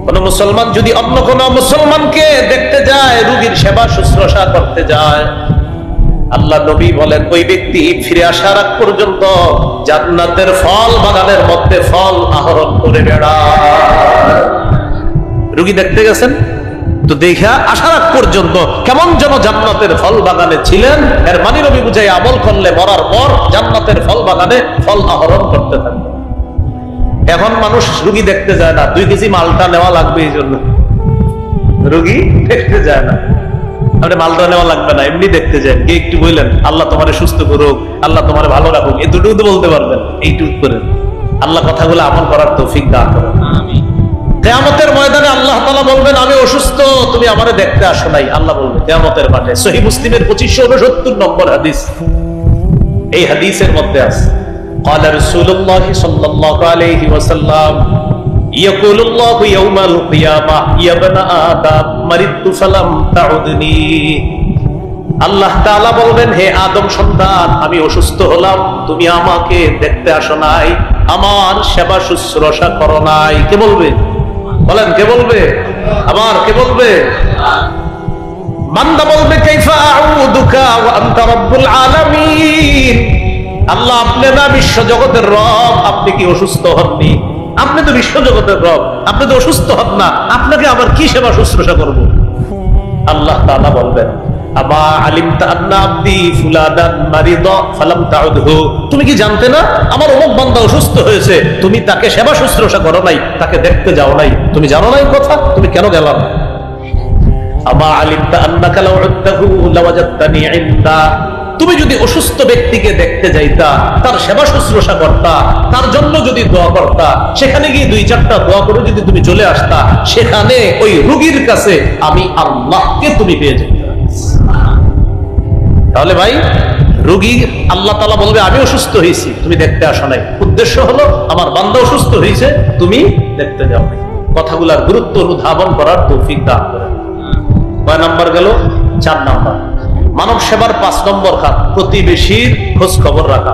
কোন মুসলমান যদি অন্য কোন মুসলমানকে দেখতে যায়, রোগীর সেবা শুশ্রূষা করতে যায়, আল্লাহ নবী বলেন ওই ব্যক্তি ফিরে আসার আগ পর্যন্ত জান্নাতের ফল বাগানের মধ্যে ফল আহরণ করে বেড়ায়। রোগী দেখতে গেছেন তো দেখা আসার আগ পর্যন্ত কেমন যেন জান্নাতের ফল বাগানে ছিলেন, এর মানে নবী বুঝাই আমল করলে মরার পর জান্নাতের ফল বাগানে ফল আহরণ করতে থাকবে। এখন মানুষ রোগী দেখতে যায় না, 2 কেজি মালটা নেওয়া লাগবে, এই জন্য রোগী দেখতে যায় না। আপনি মালটা নেওয়া লাগবে না, এমনি দেখতে যায়। কে একটু বললেন আল্লাহ তোমারে সুস্থ করুক, আল্লাহ তোমারে ভালো রাখুক, এই দুটো তো বলতে পারবেন, এইটুকু করে আল্লাহ কথাগুলো আমল করার তৌফিক দান করেন। আমিন। কিয়ামতের ময়দানে আল্লাহ তাআলা বলবেন আমি অসুস্থ, তুমি আমারে দেখতে আসো নাই। আল্লাহ বলবে কিয়ামতের মাঠে। সহিহ মুসলিমের 2569 নম্বর হাদিস। এই হাদিসের মধ্যে আছে قال رسول الله صلى الله عليه وسلم يقول الله يوم القيامة يا ابن آدم مرضت فلم تعدني। আল্লাহ তাআলা বলবেন হে আদম সন্তান, আমি অসুস্থ হলাম, তুমি আমাকে দেখতে আসো নাই, আমার সেবা শুশ্রূষা করো নাই। কে বলবে? বলেন কে বলবে? আবার কে বলবে? বান্দা বলবে কাইফা আউদুকা ওয়া আনতা রাব্বুল আলামিন। আল্লাহ আপনি না বিশ্ব জগতের রব, আপনি কি অসুস্থ হননি? আপনি তো বিশ্ব জগতের রব, আপনি তো অসুস্থ হন না, আপনাকে আবার কি সেবা শুশ্রূষা করব? আল্লাহ তাআলা বলবেন আমা আলিমতা আন্না আবদি ফুলানান মারিদা ফালাম তাউদহু। তুমি কি জানতে না আমার অমুক বান্দা অসুস্থ হয়েছে, তুমি তাকে সেবা শুশ্রূষা করো নাই, তাকে দেখতে যাও নাই, তুমি জানো না এই কথা, তুমি কেন গেলা না? আমা আলিমতা আন্নাকা লাউ উদ্দাহু লাওয়াজাদতানি ইনদা। তুমি যদি অসুস্থ ব্যক্তিকে দেখতে যাইতা, তার সেবা শুশ্রূষা করতা, তার জন্য যদি দোয়া করতা, সেখানে গিয়ে 2-4টা দোয়া করে যদি তুমি চলে আসতা, সেখানে ওই রোগীর কাছে আমি আল্লাহকে তুমি পেয়ে যেতে। তাহলে ভাই, রোগী আল্লাহ তাআলা বলবে আমি অসুস্থ হয়েছি, তুমি দেখতে আসো নাই। উদ্দেশ্য হলো আমার বান্দা অসুস্থ হয়েছে, তুমি দেখতে যাও নাই। কথাগুলার গুরুত্ব অনুধাবন করার তৌফিক দান করেন। কয় নাম্বার গেল? 4 নাম্বার। মানব সেবার 5 নম্বর খাত প্রতিবেশীর খোঁজ খবর রাখা।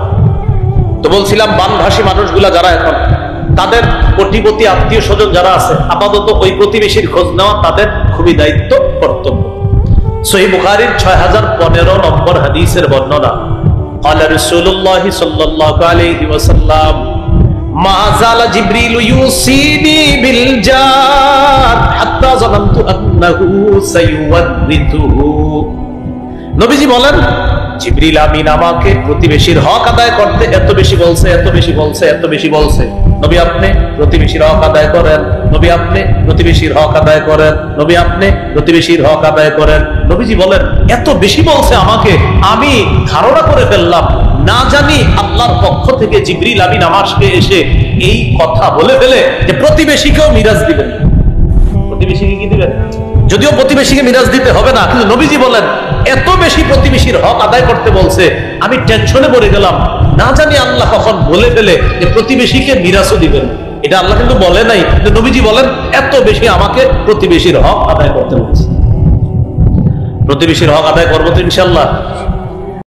তো বলছিলাম বানভাসী মানুষগুলা যারা এখন, তাদের কোটিপতি আত্মীয় স্বজন যারা আছে, আপাতত ওই প্রতিবেশীর খোঁজ নেওয়া তাদের খুবই দায়িত্ব, কর্তব্য। সহিহ বুখারীর 6015 নম্বর হাদিসের বর্ণনা, قال رسول الله صلى الله عليه وسلم ما زال جبريل يوصيني بالجار حتى ظننت انه سيورثه। নবীজি বলেন, জিবরিল আমিন আমাকে প্রতিবেশীর হক আদায় করতে এত বেশি বলছে, এত বেশি বলছে, এত বেশি বলছে। নবী আপনি প্রতিবেশীর হক আদায় করেন, নবী আপনি প্রতিবেশীর হক আদায় করেন, নবী আপনি প্রতিবেশীর হক আদায় করেন। নবীজি বলেন, এত বেশি বলছে আমাকে, আমি ধারণা করে ফেললাম না জানি আল্লাহর পক্ষ থেকে জিবরিল আমিন আমাকে এসে এই কথা বলে ফেলে যে প্রতিবেশীকেও মিরাজ দিবেন। প্রতিবেশীকে কি দিবেন? যদিও প্রতিবেশীকে মিরাজ দিতে হবে না, কিন্তু নবীজি বলেন এত বেশি প্রতিবেশীর হক আদায় করতে বলছে, আমি টেনশনে পড়ে গেলাম, না জানি আল্লাহ কখন বলে ফেলে যে প্রতিবেশীকে মিরাজও দিবেন। এটা আল্লাহ কিন্তু বলে নাই, কিন্তু নবীজি বলেন এত বেশি আমাকে প্রতিবেশীর হক আদায় করতে বলছে। প্রতিবেশীর হক আদায় করবো তো ইনশাআল্লাহ।